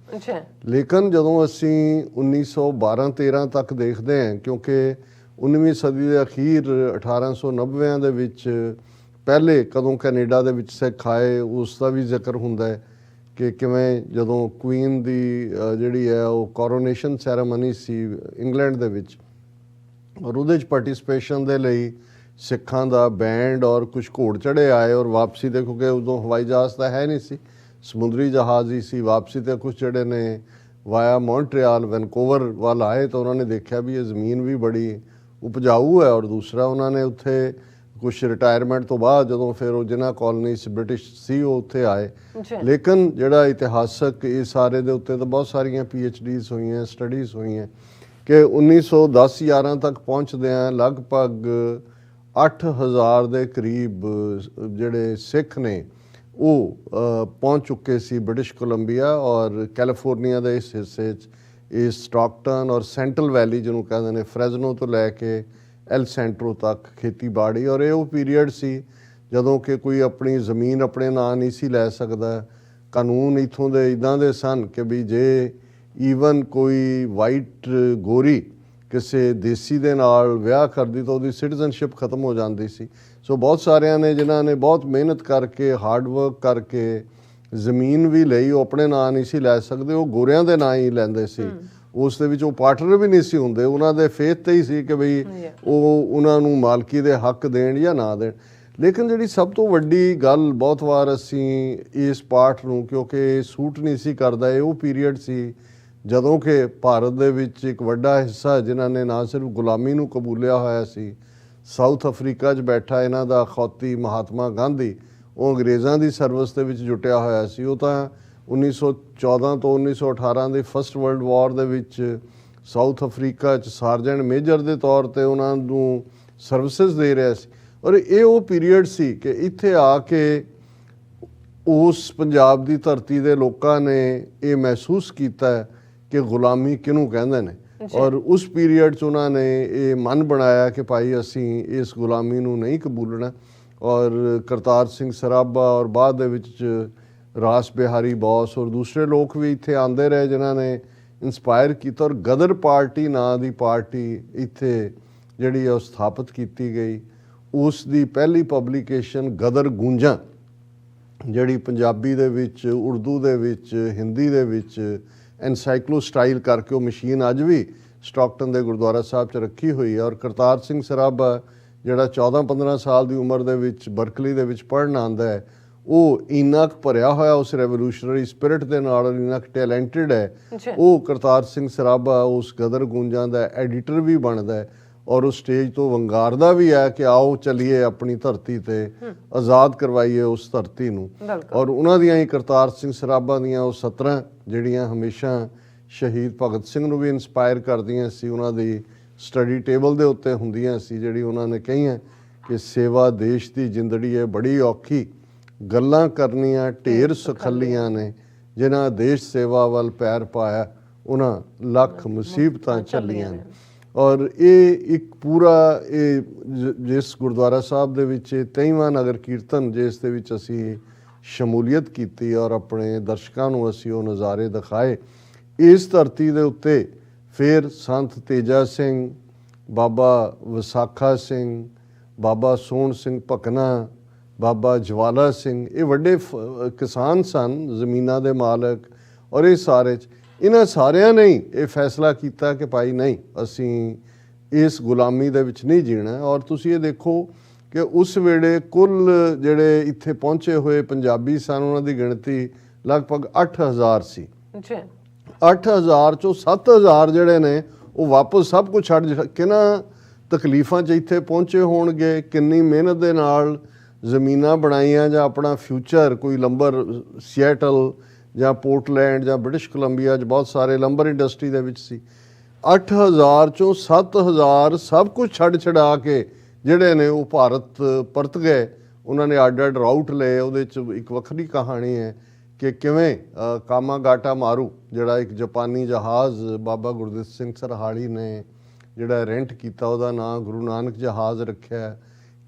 ਲੇਕਿਨ ਜਦੋਂ ਅਸੀਂ 1912-13 ਤੱਕ ਦੇਖਦੇ ਹਾਂ, ਕਿਉਂਕਿ 19ਵੀਂ ਸਦੀ ਦੇ ਅਖੀਰ 1890 ਦੇ ਵਿੱਚ ਪਹਿਲੇ ਕਦੋਂ ਕੈਨੇਡਾ ਦੇ ਵਿੱਚ ਸਿੱਖ ਆਏ, ਉਸ ਦਾ ਵੀ ਜ਼ਿਕਰ ਹੁੰਦਾ ਹੈ ਕਿ ਕਿਵੇਂ ਜਦੋਂ ਕੁਈਨ ਦੀ ਜਿਹੜੀ ਹੈ ਉਹ ਕੋਰੋਨੇਸ਼ਨ ਸੈਰੇਮਨੀ ਸੀ ਇੰਗਲੈਂਡ ਦੇ ਵਿੱਚ, ਔਰ ਉਹਦੇ 'ਚ ਪਾਰਟਿਸਿਪੇਸ਼ਨ ਦੇ ਲਈ ਸਿੱਖਾਂ ਦਾ ਬੈਂਡ ਔਰ ਕੁਝ ਘੋੜ ਚੜ੍ਹੇ ਆਏ, ਔਰ ਵਾਪਸੀ ਦੇ ਕਿਉਂਕਿ ਉਦੋਂ ਹਵਾਈ ਜਹਾਜ਼ ਤਾਂ ਹੈ ਨਹੀਂ ਸੀ, ਸਮੁੰਦਰੀ ਜਹਾਜ਼ ਹੀ ਸੀ, ਵਾਪਸੀ ਤੇ ਕੁਝ ਜਿਹੜੇ ਨੇ ਵਾਇਆ ਮੌਂਟਰੀਆਲ ਵੈਨਕੂਵਰ ਵੱਲ ਆਏ ਤਾਂ ਉਹਨਾਂ ਨੇ ਦੇਖਿਆ ਵੀ ਇਹ ਜ਼ਮੀਨ ਵੀ ਬੜੀ ਉਪਜਾਊ ਹੈ, ਔਰ ਦੂਸਰਾ ਉਹਨਾਂ ਨੇ ਉੱਥੇ ਕੁਛ ਰਿਟਾਇਰਮੈਂਟ ਤੋਂ ਬਾਅਦ ਜਦੋਂ ਫਿਰ ਉਹ ਜਿਨ੍ਹਾਂ ਕਾਲੋਨੀਸ ਬ੍ਰਿਟਿਸ਼ ਸੀ ਉਹ ਉੱਥੇ ਆਏ। ਲੇਕਿਨ ਜਿਹੜਾ ਇਤਿਹਾਸਕ ਇਹ ਸਾਰੇ ਦੇ ਉੱਤੇ ਤਾਂ ਬਹੁਤ ਸਾਰੀਆਂ PhDs ਹੋਈਆਂ, ਸਟੱਡੀਜ਼ ਹੋਈਆਂ ਕਿ 1910-11 ਤੱਕ ਪਹੁੰਚਦਿਆਂ ਲਗਭਗ 8000 ਦੇ ਕਰੀਬ ਜਿਹੜੇ ਸਿੱਖ ਨੇ ਉਹ ਪਹੁੰਚ ਚੁੱਕੇ ਸੀ ਬ੍ਰਿਟਿਸ਼ ਕੋਲੰਬੀਆ ਔਰ ਕੈਲੀਫੋਰਨੀਆ ਦੇ ਇਸ ਹਿੱਸੇ 'ਚ, ਇਸ ਸਟਾਕਟਨ ਔਰ ਸੈਂਟਰਲ ਵੈਲੀ ਜਿਹਨੂੰ ਕਹਿੰਦੇ ਨੇ, ਫਰੈਜ਼ਨੋ ਤੋਂ ਲੈ ਕੇ ਐਲ ਸੈਂਟਰੋ ਤੱਕ ਖੇਤੀਬਾੜੀ। ਔਰ ਇਹ ਉਹ ਪੀਰੀਅਡ ਸੀ ਜਦੋਂ ਕਿ ਕੋਈ ਆਪਣੀ ਜ਼ਮੀਨ ਆਪਣੇ ਨਾਂ ਨਹੀਂ ਸੀ ਲੈ ਸਕਦਾ। ਕਾਨੂੰਨ ਇੱਥੋਂ ਦੇ ਇੱਦਾਂ ਦੇ ਸਨ ਕਿ ਵੀ ਜੇ ਈਵਨ ਕੋਈ ਵਾਈਟ ਗੋਰੀ ਕਿਸੇ ਦੇਸੀ ਦੇ ਨਾਲ ਵਿਆਹ ਕਰਦੀ ਤਾਂ ਉਹਦੀ ਸਿਟੀਜ਼ਨਸ਼ਿਪ ਖਤਮ ਹੋ ਜਾਂਦੀ ਸੀ। ਸੋ ਬਹੁਤ ਸਾਰਿਆਂ ਨੇ ਜਿਨ੍ਹਾਂ ਨੇ ਬਹੁਤ ਮਿਹਨਤ ਕਰਕੇ, ਹਾਰਡ ਵਰਕ ਕਰਕੇ ਜ਼ਮੀਨ ਵੀ ਲਈ, ਉਹ ਆਪਣੇ ਨਾਂ ਨਹੀਂ ਸੀ ਲੈ ਸਕਦੇ, ਉਹ ਗੋਰਿਆਂ ਦੇ ਨਾਂ ਹੀ ਲੈਂਦੇ ਸੀ। ਉਸ ਦੇ ਵਿੱਚ ਉਹ ਪਾਰਟਨਰ ਵੀ ਨਹੀਂ ਸੀ ਹੁੰਦੇ, ਉਹਨਾਂ ਦੇ ਫੇਥ ਤੇ ਹੀ ਸੀ ਕਿ ਬਈ ਉਹ ਉਹਨਾਂ ਨੂੰ ਮਾਲਕੀ ਦੇ ਹੱਕ ਦੇਣ ਜਾਂ ਨਾ ਦੇਣ। ਲੇਕਿਨ ਜਿਹੜੀ ਸਭ ਤੋਂ ਵੱਡੀ ਗੱਲ, ਬਹੁਤ ਵਾਰ ਅਸੀਂ ਇਸ ਪਾਠ ਨੂੰ ਕਿਉਂਕਿ ਸੂਟ ਨਹੀਂ ਸੀ ਕਰਦਾ, ਇਹ ਉਹ ਪੀਰੀਅਡ ਸੀ ਜਦੋਂ ਕਿ ਭਾਰਤ ਦੇ ਵਿੱਚ ਇੱਕ ਵੱਡਾ ਹਿੱਸਾ ਜਿਨ੍ਹਾਂ ਨੇ ਨਾ ਸਿਰਫ ਗੁਲਾਮੀ ਨੂੰ ਕਬੂਲਿਆ ਹੋਇਆ ਸੀ, ਸਾਊਥ ਅਫਰੀਕਾ 'ਚ ਬੈਠਾ ਇਹਨਾਂ ਦਾ ਅਖੌਤੀ ਮਹਾਤਮਾ ਗਾਂਧੀ, ਉਹ ਅੰਗਰੇਜ਼ਾਂ ਦੀ ਸਰਵਿਸ ਦੇ ਵਿੱਚ ਜੁਟਿਆ ਹੋਇਆ ਸੀ। ਉਹ ਤਾਂ 1914 ਤੋਂ 1918 ਦੀ ਫਸਟ ਵਰਲਡ ਵਾਰ ਦੇ ਵਿੱਚ ਸਾਊਥ ਅਫਰੀਕਾ 'ਚ ਸਾਰਜੈਂਟ ਮੇਜਰ ਦੇ ਤੌਰ ਤੇ ਉਹਨਾਂ ਨੂੰ ਸਰਵਿਸਿਜ਼ ਦੇ ਰਿਹਾ ਸੀ। ਔਰ ਇਹ ਉਹ ਪੀਰੀਅਡ ਸੀ ਕਿ ਇੱਥੇ ਆ ਕੇ ਉਸ ਪੰਜਾਬ ਦੀ ਧਰਤੀ ਦੇ ਲੋਕਾਂ ਨੇ ਇਹ ਮਹਿਸੂਸ ਕੀਤਾ ਕਿ ਗੁਲਾਮੀ ਕਿਹਨੂੰ ਕਹਿੰਦੇ ਨੇ, ਔਰ ਉਸ ਪੀਰੀਅਡ 'ਚ ਉਹਨਾਂ ਨੇ ਇਹ ਮਨ ਬਣਾਇਆ ਕਿ ਭਾਈ ਅਸੀਂ ਇਸ ਗੁਲਾਮੀ ਨੂੰ ਨਹੀਂ ਕਬੂਲਣਾ। ਔਰ ਕਰਤਾਰ ਸਿੰਘ ਸਰਾਭਾ ਔਰ ਬਾਅਦ ਦੇ ਵਿੱਚ ਰਾਸ ਬਿਹਾਰੀ ਬੋਸ ਔਰ ਦੂਸਰੇ ਲੋਕ ਵੀ ਇੱਥੇ ਆਉਂਦੇ ਰਹੇ ਜਿਨ੍ਹਾਂ ਨੇ ਇੰਸਪਾਇਰ ਕੀਤਾ, ਔਰ ਗਦਰ ਪਾਰਟੀ ਨਾਂ ਦੀ ਪਾਰਟੀ ਇੱਥੇ ਜਿਹੜੀ ਹੈ ਉਹ ਸਥਾਪਿਤ ਕੀਤੀ ਗਈ। ਉਸ ਦੀ ਪਹਿਲੀ ਪਬਲੀਕੇਸ਼ਨ ਗਦਰ ਗੂੰਜਾਂ, ਜਿਹੜੀ ਪੰਜਾਬੀ ਦੇ ਵਿੱਚ, ਉਰਦੂ ਦੇ ਵਿੱਚ, ਹਿੰਦੀ ਦੇ ਵਿੱਚ ਐਨਸਾਈਕਲੋ ਸਟਾਈਲ ਕਰਕੇ ਉਹ ਮਸ਼ੀਨ ਅੱਜ ਵੀ ਸਟਾਕਟਨ ਦੇ ਗੁਰਦੁਆਰਾ ਸਾਹਿਬ 'ਚ ਰੱਖੀ ਹੋਈ ਹੈ। ਔਰ ਕਰਤਾਰ ਸਿੰਘ ਸਰਾਭਾ ਜਿਹੜਾ 14-15 ਸਾਲ ਦੀ ਉਮਰ ਦੇ ਵਿੱਚ ਬਰਕਲੀ ਦੇ ਵਿੱਚ ਪੜ੍ਹਨ ਆਉਂਦਾ ਹੈ, ਉਹ ਇੰਨਾ ਕੁ ਭਰਿਆ ਹੋਇਆ ਉਸ ਰੈਵੋਲੂਸ਼ਨਰੀ ਸਪਿਰਿਟ ਦੇ ਨਾਲ, ਇੰਨਾ ਕੁ ਟੈਲੈਂਟਡ ਹੈ। ਉਹ ਕਰਤਾਰ ਸਿੰਘ ਸਰਾਭਾ ਉਸ ਗਦਰ ਗੂੰਜਾਂ ਦਾ ਐਡੀਟਰ ਵੀ ਬਣਦਾ ਹੈ ਔਰ ਉਹ ਸਟੇਜ ਤੋਂ ਵੰਗਾਰਦਾ ਵੀ ਹੈ ਕਿ ਆਓ ਚੱਲੀਏ ਆਪਣੀ ਧਰਤੀ ਤੇ, ਆਜ਼ਾਦ ਕਰਵਾਈਏ ਉਸ ਧਰਤੀ ਨੂੰ। ਔਰ ਉਹਨਾਂ ਦੀਆਂ ਹੀ ਕਰਤਾਰ ਸਿੰਘ ਸਰਾਭਾ ਦੀਆਂ ਉਹ 17 ਜਿਹੜੀਆਂ ਹਮੇਸ਼ਾ ਸ਼ਹੀਦ ਭਗਤ ਸਿੰਘ ਨੂੰ ਵੀ ਇੰਸਪਾਇਰ ਕਰਦੀਆਂ ਸੀ, ਉਹਨਾਂ ਦੀ ਸਟੱਡੀ ਟੇਬਲ ਦੇ ਉੱਤੇ ਹੁੰਦੀਆਂ ਸੀ, ਜਿਹੜੀ ਉਹਨਾਂ ਨੇ ਕਹੀਆਂ ਕਿ ਸੇਵਾ ਦੇਸ਼ ਦੀ ਜ਼ਿੰਦੜੀ ਹੈ ਬੜੀ ਔਖੀ, ਗੱਲਾਂ ਕਰਨੀਆਂ ਢੇਰ ਸੁਖੱਲੀਆਂ ਨੇ, ਜਿਨ੍ਹਾਂ ਦੇਸ਼ ਸੇਵਾ ਵੱਲ ਪੈਰ ਪਾਇਆ ਉਹਨਾਂ ਲੱਖ ਮੁਸੀਬਤਾਂ ਝੱਲੀਆਂ ਨੇ। ਔਰ ਇਹ ਇੱਕ ਪੂਰਾ ਇਹ ਜਿਸ ਗੁਰਦੁਆਰਾ ਸਾਹਿਬ ਦੇ ਵਿੱਚ 23ਵਾਂ ਨਗਰ ਕੀਰਤਨ ਜਿਸ ਦੇ ਵਿੱਚ ਅਸੀਂ ਸ਼ਮੂਲੀਅਤ ਕੀਤੀ ਔਰ ਆਪਣੇ ਦਰਸ਼ਕਾਂ ਨੂੰ ਅਸੀਂ ਉਹ ਨਜ਼ਾਰੇ ਦਿਖਾਏ, ਇਸ ਧਰਤੀ ਦੇ ਉੱਤੇ ਫਿਰ ਸੰਤ ਤੇਜਾ ਸਿੰਘ, ਬਾਬਾ ਵਿਸਾਖਾ ਸਿੰਘ, ਬਾਬਾ ਸੋਹਣ ਸਿੰਘ ਭਕਨਾ, ਬਾਬਾ ਜਵਾਲਾ ਸਿੰਘ, ਇਹ ਵੱਡੇ ਕਿਸਾਨ ਸਨ, ਜ਼ਮੀਨਾਂ ਦੇ ਮਾਲਕ, ਔਰ ਇਹ ਸਾਰੇ 'ਚ ਇਹਨਾਂ ਸਾਰਿਆਂ ਨੇ ਇਹ ਫੈਸਲਾ ਕੀਤਾ ਕਿ ਭਾਈ ਨਹੀਂ, ਅਸੀਂ ਇਸ ਗੁਲਾਮੀ ਦੇ ਵਿੱਚ ਨਹੀਂ ਜੀਣਾ। ਔਰ ਤੁਸੀਂ ਇਹ ਦੇਖੋ ਕਿ ਉਸ ਵੇਲੇ ਕੁੱਲ ਜਿਹੜੇ ਇੱਥੇ ਪਹੁੰਚੇ ਹੋਏ ਪੰਜਾਬੀ ਸਨ, ਉਹਨਾਂ ਦੀ ਗਿਣਤੀ ਲਗਭਗ 8000 ਸੀ। 8000 ਚੋਂ 7000 ਜਿਹੜੇ ਨੇ ਉਹ ਵਾਪਸ ਸਭ ਕੁਝ ਛੱਡ, ਕਿਹਨਾਂ ਤਕਲੀਫਾਂ 'ਚ ਇੱਥੇ ਪਹੁੰਚੇ ਹੋਣਗੇ, ਕਿੰਨੀ ਮਿਹਨਤ ਦੇ ਨਾਲ ਜ਼ਮੀਨਾਂ ਬਣਾਈਆਂ ਜਾਂ ਆਪਣਾ ਫਿਊਚਰ, ਕੋਈ ਲੰਬਰ ਸੀਐਟਲ ਜਾਂ ਪੋਰਟਲੈਂਡ ਜਾਂ ਬ੍ਰਿਟਿਸ਼ ਕੋਲੰਬੀਆ 'ਚ ਬਹੁਤ ਸਾਰੇ ਲੰਬਰ ਇੰਡਸਟਰੀ ਦੇ ਵਿੱਚ ਸੀ। 8000 ਚੋਂ 7000 ਸਭ ਕੁਝ ਛੱਡ ਛਡਾ ਕੇ ਜਿਹੜੇ ਨੇ ਉਹ ਭਾਰਤ ਪਰਤ ਗਏ। ਉਹਨਾਂ ਨੇ ਅੱਡ-ਅੱਡ ਰਾਊਟ ਲਏ। ਉਹਦੇ 'ਚ ਇੱਕ ਵੱਖਰੀ ਕਹਾਣੀ ਹੈ ਕਿ ਕਿਵੇਂ ਕਾਮਾਗਾਟਾ ਮਾਰੂ ਜਿਹੜਾ ਇੱਕ ਜਾਪਾਨੀ ਜਹਾਜ਼ ਬਾਬਾ ਗੁਰਦਿੱਤ ਸਿੰਘ ਸਰਹਾਲੀ ਨੇ ਜਿਹੜਾ ਰੈਂਟ ਕੀਤਾ, ਉਹਦਾ ਨਾਂ ਗੁਰੂ ਨਾਨਕ ਜਹਾਜ਼ ਰੱਖਿਆ।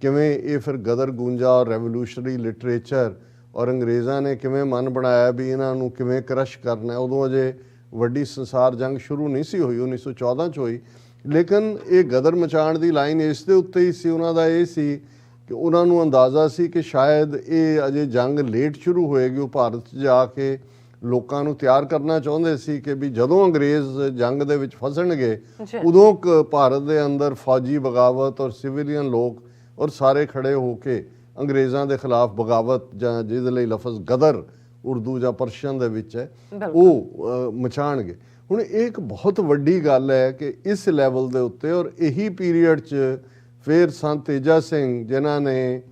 ਕਿਵੇਂ ਇਹ ਫਿਰ ਗਦਰ ਗੂੰਜਾ ਔਰ ਰੈਵੋਲੂਸ਼ਨਰੀ ਲਿਟਰੇਚਰ ਔਰ ਅੰਗਰੇਜ਼ਾਂ ਨੇ ਕਿਵੇਂ ਮਨ ਬਣਾਇਆ ਵੀ ਇਹਨਾਂ ਨੂੰ ਕਿਵੇਂ ਕਰਸ਼ ਕਰਨਾ। ਉਦੋਂ ਅਜੇ ਵੱਡੀ ਸੰਸਾਰ ਜੰਗ ਸ਼ੁਰੂ ਨਹੀਂ ਸੀ ਹੋਈ, 1914 'ਚ ਹੋਈ, ਲੇਕਿਨ ਇਹ ਗਦਰ ਮਚਾਉਣ ਦੀ ਲਾਈਨ ਇਸ ਦੇ ਉੱਤੇ ਹੀ ਸੀ। ਉਹਨਾਂ ਦਾ ਇਹ ਸੀ ਕਿ ਉਹਨਾਂ ਨੂੰ ਅੰਦਾਜ਼ਾ ਸੀ ਕਿ ਸ਼ਾਇਦ ਇਹ ਅਜੇ ਜੰਗ ਲੇਟ ਸ਼ੁਰੂ ਹੋਏਗੀ। ਉਹ ਭਾਰਤ 'ਚ ਜਾ ਕੇ ਲੋਕਾਂ ਨੂੰ ਤਿਆਰ ਕਰਨਾ ਚਾਹੁੰਦੇ ਸੀ ਕਿ ਵੀ ਜਦੋਂ ਅੰਗਰੇਜ਼ ਜੰਗ ਦੇ ਵਿੱਚ ਫਸਣਗੇ ਉਦੋਂ ਭਾਰਤ ਦੇ ਅੰਦਰ ਫੌਜੀ ਬਗਾਵਤ ਔਰ ਸਿਵਿਲੀਅਨ ਲੋਕ ਔਰ ਸਾਰੇ ਖੜੇ ਹੋ ਕੇ ਅੰਗਰੇਜ਼ਾਂ ਦੇ ਖਿਲਾਫ ਬਗਾਵਤ, ਜਾਂ ਜਿਹਦੇ ਲਈ ਲਫ਼ਜ਼ ਗਦਰ ਉਰਦੂ ਜਾਂ ਪਰਸ਼ੀਅਨ ਦੇ ਵਿੱਚ ਹੈ, ਉਹ ਮਚਾਉਣਗੇ। ਹੁਣ ਇਹ ਇੱਕ ਬਹੁਤ ਵੱਡੀ ਗੱਲ ਹੈ ਕਿ ਇਸ ਲੈਵਲ ਦੇ ਉੱਤੇ, ਔਰ ਇਹੀ ਪੀਰੀਅਡ 'ਚ ਫਿਰ ਸੰਤ ਤੇਜਾ ਸਿੰਘ ਜਿਨ੍ਹਾਂ ਨੇ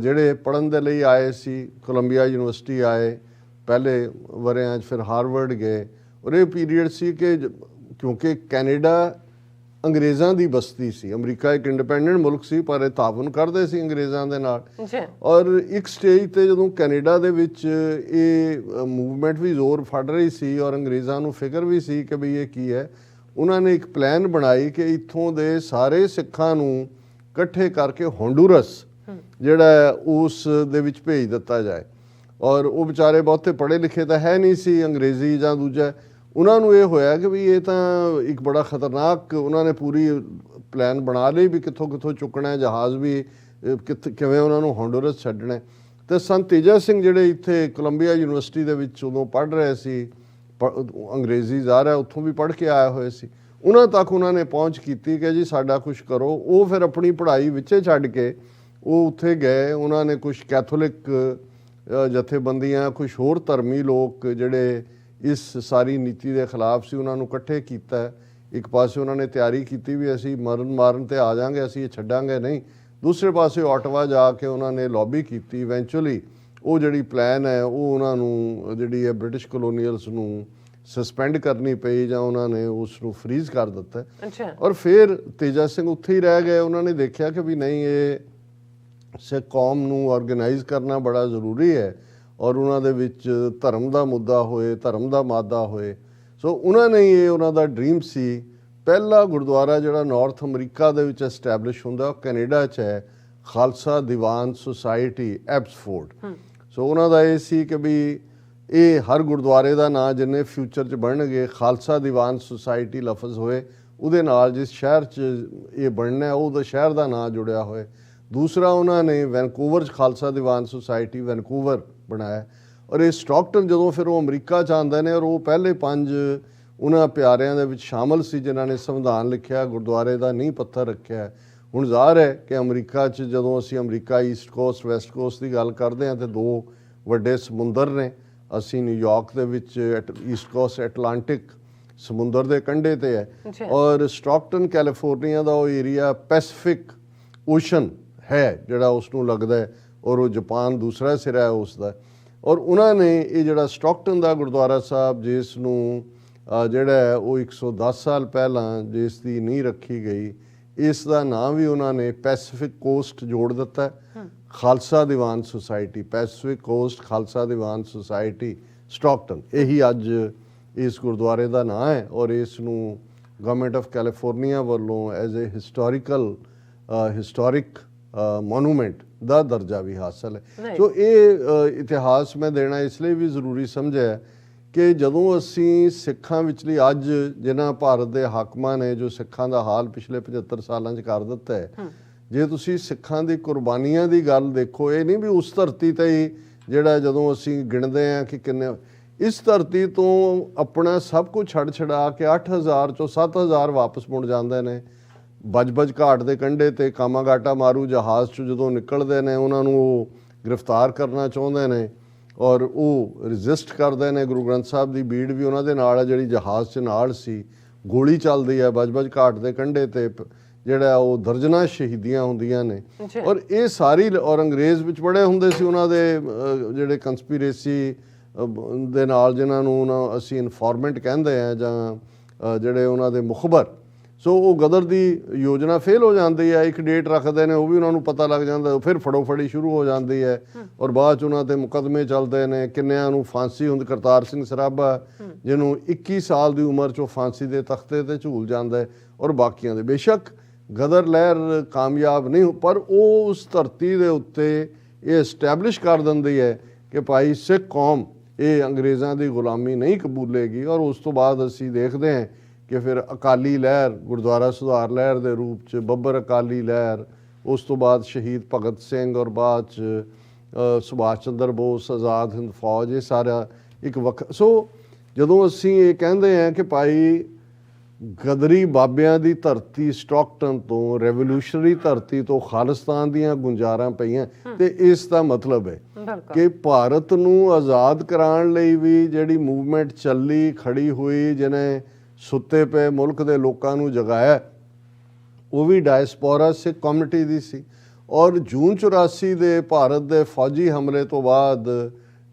ਜਿਹੜੇ ਪੜ੍ਹਨ ਦੇ ਲਈ ਆਏ ਸੀ, ਕੋਲੰਬੀਆ ਯੂਨੀਵਰਸਿਟੀ ਆਏ ਪਹਿਲੇ ਵਰਿਆਂ 'ਚ, ਫਿਰ ਹਾਰਵਰਡ ਗਏ। ਔਰ ਇਹ ਪੀਰੀਅਡ ਸੀ ਕਿ ਕਿਉਂਕਿ ਕੈਨੇਡਾ ਅੰਗਰੇਜ਼ਾਂ ਦੀ ਬਸਤੀ ਸੀ, ਅਮਰੀਕਾ ਇੱਕ ਇੰਡੀਪੈਂਡੈਂਟ ਮੁਲਕ ਸੀ, ਪਰ ਇਹ ਤਾਵਨ ਕਰਦੇ ਸੀ ਅੰਗਰੇਜ਼ਾਂ ਦੇ ਨਾਲ। ਔਰ ਇੱਕ ਸਟੇਜ ਤੇ ਜਦੋਂ ਕੈਨੇਡਾ ਦੇ ਵਿੱਚ ਇਹ ਮੂਵਮੈਂਟ ਵੀ ਜ਼ੋਰ ਫੜ ਰਹੀ ਸੀ ਔਰ ਅੰਗਰੇਜ਼ਾਂ ਨੂੰ ਫਿਕਰ ਵੀ ਸੀ ਕਿ ਵੀ ਇਹ ਕੀ ਹੈ, ਉਹਨਾਂ ਨੇ ਇੱਕ ਪਲਾਨ ਬਣਾਈ ਕਿ ਇੱਥੋਂ ਦੇ ਸਾਰੇ ਸਿੱਖਾਂ ਨੂੰ ਇਕੱਠੇ ਕਰਕੇ ਹੋਂਡੂਰਸ ਜਿਹੜਾ ਉਸ ਦੇ ਵਿੱਚ ਭੇਜ ਦਿੱਤਾ ਜਾਏ। ਔਰ ਉਹ ਵਿਚਾਰੇ ਬਹੁਤੇ ਪੜ੍ਹੇ ਲਿਖੇ ਤਾਂ ਹੈ ਨਹੀਂ ਸੀ, ਅੰਗਰੇਜ਼ੀ ਜਾਂ ਦੂਜਾ। ਉਹਨਾਂ ਨੂੰ ਇਹ ਹੋਇਆ ਕਿ ਵੀ ਇਹ ਤਾਂ ਇੱਕ ਬੜਾ ਖਤਰਨਾਕ, ਉਹਨਾਂ ਨੇ ਪੂਰੀ ਪਲਾਨ ਬਣਾ ਲਈ ਵੀ ਕਿੱਥੋਂ ਕਿੱਥੋਂ ਚੁੱਕਣਾ ਜਹਾਜ਼, ਵੀ ਕਿਵੇਂ ਉਹਨਾਂ ਨੂੰ ਹੋਂਡੂਰਸ ਛੱਡਣਾ। ਅਤੇ ਸੰਤ ਤੇਜਾ ਸਿੰਘ ਜਿਹੜੇ ਇੱਥੇ ਕੋਲੰਬੀਆ ਯੂਨੀਵਰਸਿਟੀ ਦੇ ਵਿੱਚ ਉਦੋਂ ਪੜ੍ਹ ਰਹੇ ਸੀ, ਅੰਗਰੇਜ਼ੀ ਜ਼ਾਹਰ ਉੱਥੋਂ ਵੀ ਪੜ੍ਹ ਕੇ ਆਏ ਹੋਏ ਸੀ, ਉਹਨਾਂ ਤੱਕ ਉਹਨਾਂ ਨੇ ਪਹੁੰਚ ਕੀਤੀ ਕਿ ਜੀ ਸਾਡਾ ਕੁਛ ਕਰੋ। ਉਹ ਫਿਰ ਆਪਣੀ ਪੜ੍ਹਾਈ ਵਿੱਚੇ ਛੱਡ ਕੇ ਉਹ ਉੱਥੇ ਗਏ। ਉਹਨਾਂ ਨੇ ਕੁਛ ਕੈਥੋਲਿਕ ਜਥੇਬੰਦੀਆਂ, ਕੁਛ ਹੋਰ ਧਰਮੀ ਲੋਕ ਜਿਹੜੇ ਇਸ ਸਾਰੀ ਨੀਤੀ ਦੇ ਖਿਲਾਫ ਸੀ, ਉਹਨਾਂ ਨੂੰ ਇਕੱਠੇ ਕੀਤਾ। ਇੱਕ ਪਾਸੇ ਉਹਨਾਂ ਨੇ ਤਿਆਰੀ ਕੀਤੀ ਵੀ ਅਸੀਂ ਮਾਰਨ ਤੇ ਆ ਜਾਵਾਂਗੇ, ਅਸੀਂ ਇਹ ਛੱਡਾਂਗੇ ਨਹੀਂ। ਦੂਸਰੇ ਪਾਸੇ ਆਟਵਾ ਜਾ ਕੇ ਉਹਨਾਂ ਨੇ ਲੌਬੀ ਕੀਤੀ। ਇਵੈਂਚੁਅਲੀ ਉਹ ਜਿਹੜੀ ਪਲਾਨ ਹੈ ਉਹ ਉਹਨਾਂ ਨੂੰ ਜਿਹੜੀ ਹੈ ਬ੍ਰਿਟਿਸ਼ ਕਲੋਨੀਅਲਸ ਨੂੰ ਸਸਪੈਂਡ ਕਰਨੀ ਪਈ, ਜਾਂ ਉਹਨਾਂ ਨੇ ਉਸ ਨੂੰ ਫਰੀਜ਼ ਕਰ ਦਿੱਤਾ। ਔਰ ਫਿਰ ਤੇਜਾ ਸਿੰਘ ਉੱਥੇ ਹੀ ਰਹਿ ਗਏ। ਉਹਨਾਂ ਨੇ ਦੇਖਿਆ ਕਿ ਵੀ ਨਹੀਂ, ਇਹ ਸਿੱਖ ਕੌਮ ਨੂੰ ਆਰਗੇਨਾਈਜ਼ ਕਰਨਾ ਬੜਾ ਜ਼ਰੂਰੀ ਹੈ ਔਰ ਉਹਨਾਂ ਦੇ ਵਿੱਚ ਧਰਮ ਦਾ ਮੁੱਦਾ ਹੋਏ, ਧਰਮ ਦਾ ਮਾਦਾ ਹੋਏ। ਸੋ ਉਹਨਾਂ ਨੇ ਇਹ ਉਹਨਾਂ ਦਾ ਡ੍ਰੀਮ ਸੀ। ਪਹਿਲਾ ਗੁਰਦੁਆਰਾ ਜਿਹੜਾ ਨਾਰਥ ਅਮਰੀਕਾ ਦੇ ਵਿੱਚ ਐਸਟੈਬਲਿਸ਼ ਹੁੰਦਾ ਉਹ ਕੈਨੇਡਾ 'ਚ ਹੈ, ਖਾਲਸਾ ਦੀਵਾਨ ਸੁਸਾਇਟੀ ਐਬਸਫੋਰਡ। ਸੋ ਉਹਨਾਂ ਦਾ ਇਹ ਸੀ ਕਿ ਵੀ ਇਹ ਹਰ ਗੁਰਦੁਆਰੇ ਦਾ ਨਾਂ ਜਿੰਨੇ ਫਿਊਚਰ 'ਚ ਬਣਨਗੇ ਖਾਲਸਾ ਦੀਵਾਨ ਸੁਸਾਇਟੀ ਲਫ਼ਜ਼ ਹੋਏ, ਉਹਦੇ ਨਾਲ ਜਿਸ ਸ਼ਹਿਰ 'ਚ ਇਹ ਬਣਨਾ ਉਹਦਾ ਸ਼ਹਿਰ ਦਾ ਨਾਂ ਜੁੜਿਆ ਹੋਏ। ਦੂਸਰਾ ਉਹਨਾਂ ਨੇ ਵੈਨਕੂਵਰ 'ਚ ਖਾਲਸਾ ਦੀਵਾਨ ਸੁਸਾਇਟੀ ਵੈਨਕੂਵਰ ਬਣਾਇਆ। ਔਰ ਇਹ ਸਟਾਕਟਨ ਜਦੋਂ ਫਿਰ ਉਹ ਅਮਰੀਕਾ 'ਚ ਆਉਂਦੇ ਨੇ, ਔਰ ਉਹ ਪਹਿਲੇ 5 ਉਹਨਾਂ ਪਿਆਰਿਆਂ ਦੇ ਵਿੱਚ ਸ਼ਾਮਲ ਸੀ ਜਿਨ੍ਹਾਂ ਨੇ ਸੰਵਿਧਾਨ ਲਿਖਿਆ, ਗੁਰਦੁਆਰੇ ਦਾ ਨੀਂਹ ਪੱਥਰ ਰੱਖਿਆ। ਹੁਣ ਜ਼ਾਹਰ ਹੈ ਕਿ ਅਮਰੀਕਾ 'ਚ ਜਦੋਂ ਅਸੀਂ America East cost West cost ਦੀ ਗੱਲ ਕਰਦੇ ਹਾਂ ਤਾਂ 2 ਵੱਡੇ ਸਮੁੰਦਰ ਨੇ। ਅਸੀਂ ਨਿਊਯਾਰਕ ਦੇ ਵਿੱਚ ਈਸਟ ਕੋਸਟ ਐਟਲਾਂਟਿਕ ਸਮੁੰਦਰ ਦੇ ਕੰਢੇ ਤੇ ਹੈ, ਔਰ ਸਟਾਕਟਨ ਕੈਲੀਫੋਰਨੀਆ ਦਾ ਉਹ ਏਰੀਆ ਪੈਸੀਫਿਕ ਓਸ਼ਨ ਹੈ ਜਿਹੜਾ ਉਸ ਨੂੰ ਲੱਗਦਾ ਹੈ, ਔਰ ਉਹ ਜਾਪਾਨ ਦੂਸਰਾ ਸਿਰਾ ਹੈ ਉਸ ਦਾ। ਔਰ ਉਹਨਾਂ ਨੇ ਇਹ ਜਿਹੜਾ ਸਟਾਕਟਨ ਦਾ ਗੁਰਦੁਆਰਾ ਸਾਹਿਬ, ਜਿਸ ਨੂੰ ਜਿਹੜਾ ਹੈ ਉਹ 110 ਸਾਲ ਪਹਿਲਾਂ ਜਿਸ ਦੀ ਨੀਂਹ ਰੱਖੀ ਗਈ, ਇਸ ਦਾ ਨਾਂ ਵੀ ਉਹਨਾਂ ਨੇ ਪੈਸੀਫਿਕ ਕੋਸਟ ਜੋੜ ਦਿੱਤਾ, Khalsa Diwan society, Pacific cost Khalsa Diwan society Stockton. ਇਹੀ ਅੱਜ ਇਸ ਗੁਰਦੁਆਰੇ ਦਾ ਨਾਂ ਹੈ ਔਰ ਇਸ ਨੂੰ ਗਵਰਨਮੈਂਟ ਆਫ ਕੈਲੀਫੋਰਨੀਆ ਵੱਲੋਂ ਐਜ਼ ਏ ਹਿਸਟੋਰਿਕ ਮੋਨੂਮੈਂਟ ਦਾ ਦਰਜਾ ਵੀ ਹਾਸਲ ਹੈ। ਸੋ ਇਹ ਇਤਿਹਾਸ ਮੈਂ ਦੇਣਾ ਇਸ ਲਈ ਵੀ ਜ਼ਰੂਰੀ ਸਮਝਿਆ ਕਿ ਜਦੋਂ ਅਸੀਂ ਸਿੱਖਾਂ ਵਿਚਲੀ ਅੱਜ ਜਿਨ੍ਹਾਂ ਭਾਰਤ ਦੇ ਹਾਕਮਾਂ ਨੇ ਜੋ ਸਿੱਖਾਂ ਦਾ ਹਾਲ ਪਿਛਲੇ 75 ਸਾਲਾਂ 'ਚ ਕਰ ਦਿੱਤਾ ਹੈ, ਜੇ ਤੁਸੀਂ ਸਿੱਖਾਂ ਦੀ ਕੁਰਬਾਨੀਆਂ ਦੀ ਗੱਲ ਦੇਖੋ, ਇਹ ਨਹੀਂ ਵੀ ਉਸ ਧਰਤੀ 'ਤੇ ਹੀ ਜਿਹੜਾ ਜਦੋਂ ਅਸੀਂ ਗਿਣਦੇ ਹਾਂ ਕਿ ਕਿੰਨੇ, ਇਸ ਧਰਤੀ ਤੋਂ ਆਪਣਾ ਸਭ ਕੁਝ ਛੱਡ ਕੇ 8000 ਚੋਂ 7000 ਵਾਪਸ ਮੁੜ ਜਾਂਦੇ ਨੇ। ਬਜ ਘਾਟ ਦੇ ਕੰਢੇ ਤੇ ਕਾਮਾਗਾਟਾ ਮਾਰੂ ਜਹਾਜ਼ 'ਚ ਜਦੋਂ ਨਿਕਲਦੇ ਨੇ, ਉਹਨਾਂ ਨੂੰ ਉਹ ਗ੍ਰਿਫਤਾਰ ਕਰਨਾ ਚਾਹੁੰਦੇ ਨੇ ਔਰ ਉਹ ਰਜਿਸਟ ਕਰਦੇ ਨੇ। ਗੁਰੂ ਗ੍ਰੰਥ ਸਾਹਿਬ ਦੀ ਬੀੜ ਵੀ ਉਹਨਾਂ ਦੇ ਨਾਲ ਹੈ ਜਿਹੜੀ ਜਹਾਜ਼ 'ਚ ਨਾਲ ਸੀ। ਗੋਲੀ ਚੱਲਦੀ ਹੈ ਬਜ ਘਾਟ ਦੇ ਕੰਢੇ ਤੇ, ਜਿਹੜਾ ਉਹ ਦਰਜਨਾਂ ਸ਼ਹੀਦੀਆਂ ਹੁੰਦੀਆਂ ਨੇ। ਔਰ ਇਹ ਸਾਰੀ, ਔਰ ਅੰਗਰੇਜ਼ ਵਿੱਚ ਬੜੇ ਹੁੰਦੇ ਸੀ ਉਹਨਾਂ ਦੇ ਜਿਹੜੇ ਕੰਸਪੀਰੇਸੀ ਦੇ ਨਾਲ, ਜਿਨ੍ਹਾਂ ਨੂੰ ਅਸੀਂ ਇਨਫੋਰਮੈਂਟ ਕਹਿੰਦੇ ਆ, ਜਾਂ ਜਿਹੜੇ ਉਹਨਾਂ ਦੇ ਮੁਖਬਰ। ਸੋ ਉਹ ਗਦਰ ਦੀ ਯੋਜਨਾ ਫੇਲ ਹੋ ਜਾਂਦੀ ਹੈ, ਇੱਕ ਡੇਟ ਰੱਖਦੇ ਨੇ, ਉਹ ਵੀ ਉਹਨਾਂ ਨੂੰ ਪਤਾ ਲੱਗ ਜਾਂਦਾ, ਫਿਰ ਫੜੋਫੜੀ ਸ਼ੁਰੂ ਹੋ ਜਾਂਦੀ ਹੈ ਔਰ ਬਾਅਦ 'ਚ ਉਹਨਾਂ 'ਤੇ ਮੁਕੱਦਮੇ ਚੱਲਦੇ ਨੇ। ਕਿੰਨਿਆਂ ਨੂੰ ਫਾਂਸੀ ਹੁੰਦੀ, ਕਰਤਾਰ ਸਿੰਘ ਸਰਾਭਾ ਜਿਹਨੂੰ 21 ਸਾਲ ਦੀ ਉਮਰ 'ਚ ਉਹ ਫਾਂਸੀ ਦੇ ਤਖਤੇ 'ਤੇ ਝੂਲ ਜਾਂਦਾ ਹੈ, ਔਰ ਬਾਕੀਆਂ ਦੇ। ਬੇਸ਼ੱਕ ਗਦਰ ਲਹਿਰ ਕਾਮਯਾਬ ਨਹੀਂ, ਪਰ ਉਹ ਉਸ ਧਰਤੀ ਦੇ ਉੱਤੇ ਇਹ ਐਸਟੈਬਲਿਸ਼ ਕਰ ਦਿੰਦੀ ਹੈ ਕਿ ਭਾਈ ਸਿੱਖ ਕੌਮ ਇਹ ਅੰਗਰੇਜ਼ਾਂ ਦੀ ਗੁਲਾਮੀ ਨਹੀਂ ਕਬੂਲੇਗੀ। ਔਰ ਉਸ ਤੋਂ ਬਾਅਦ ਅਸੀਂ ਦੇਖਦੇ ਹਾਂ ਕਿ ਫਿਰ ਅਕਾਲੀ ਲਹਿਰ, ਗੁਰਦੁਆਰਾ ਸੁਧਾਰ ਲਹਿਰ ਦੇ ਰੂਪ 'ਚ ਬੱਬਰ ਅਕਾਲੀ ਲਹਿਰ, ਉਸ ਤੋਂ ਬਾਅਦ ਸ਼ਹੀਦ ਭਗਤ ਸਿੰਘ ਔਰ ਬਾਅਦ 'ਚ ਸੁਭਾਸ਼ ਚੰਦਰ ਬੋਸ, ਆਜ਼ਾਦ ਹਿੰਦ ਫੌਜ, ਇਹ ਸਾਰਾ ਇੱਕ ਸੋ ਜਦੋਂ ਅਸੀਂ ਇਹ ਕਹਿੰਦੇ ਹਾਂ ਕਿ ਭਾਈ ਗਦਰੀ ਬਾਬਿਆਂ ਦੀ ਧਰਤੀ ਸਟਾਕਟਨ ਤੋਂ, ਰੈਵੋਲੂਸ਼ਨਰੀ ਧਰਤੀ ਤੋਂ ਖਾਲਿਸਤਾਨ ਦੀਆਂ ਗੁੰਜਾਰਾਂ ਪਈਆਂ, ਤੇ ਇਸ ਦਾ ਮਤਲਬ ਹੈ ਕਿ ਭਾਰਤ ਨੂੰ ਆਜ਼ਾਦ ਕਰਾਉਣ ਲਈ ਵੀ ਜਿਹੜੀ ਮੂਵਮੈਂਟ ਚੱਲੀ ਖੜੀ ਹੋਈ, ਜਿਹਨੇ ਸੁੱਤੇ ਪਏ ਮੁਲਕ ਦੇ ਲੋਕਾਂ ਨੂੰ ਜਗਾਇਆ, ਉਹ ਵੀ ਡਾਇਸਪੋਰਾ ਸਿੱਖ ਕਮਿਊਨਿਟੀ ਦੀ ਸੀ। ਔਰ ਜੂਨ 84 ਦੇ ਭਾਰਤ ਦੇ ਫੌਜੀ ਹਮਲੇ ਤੋਂ ਬਾਅਦ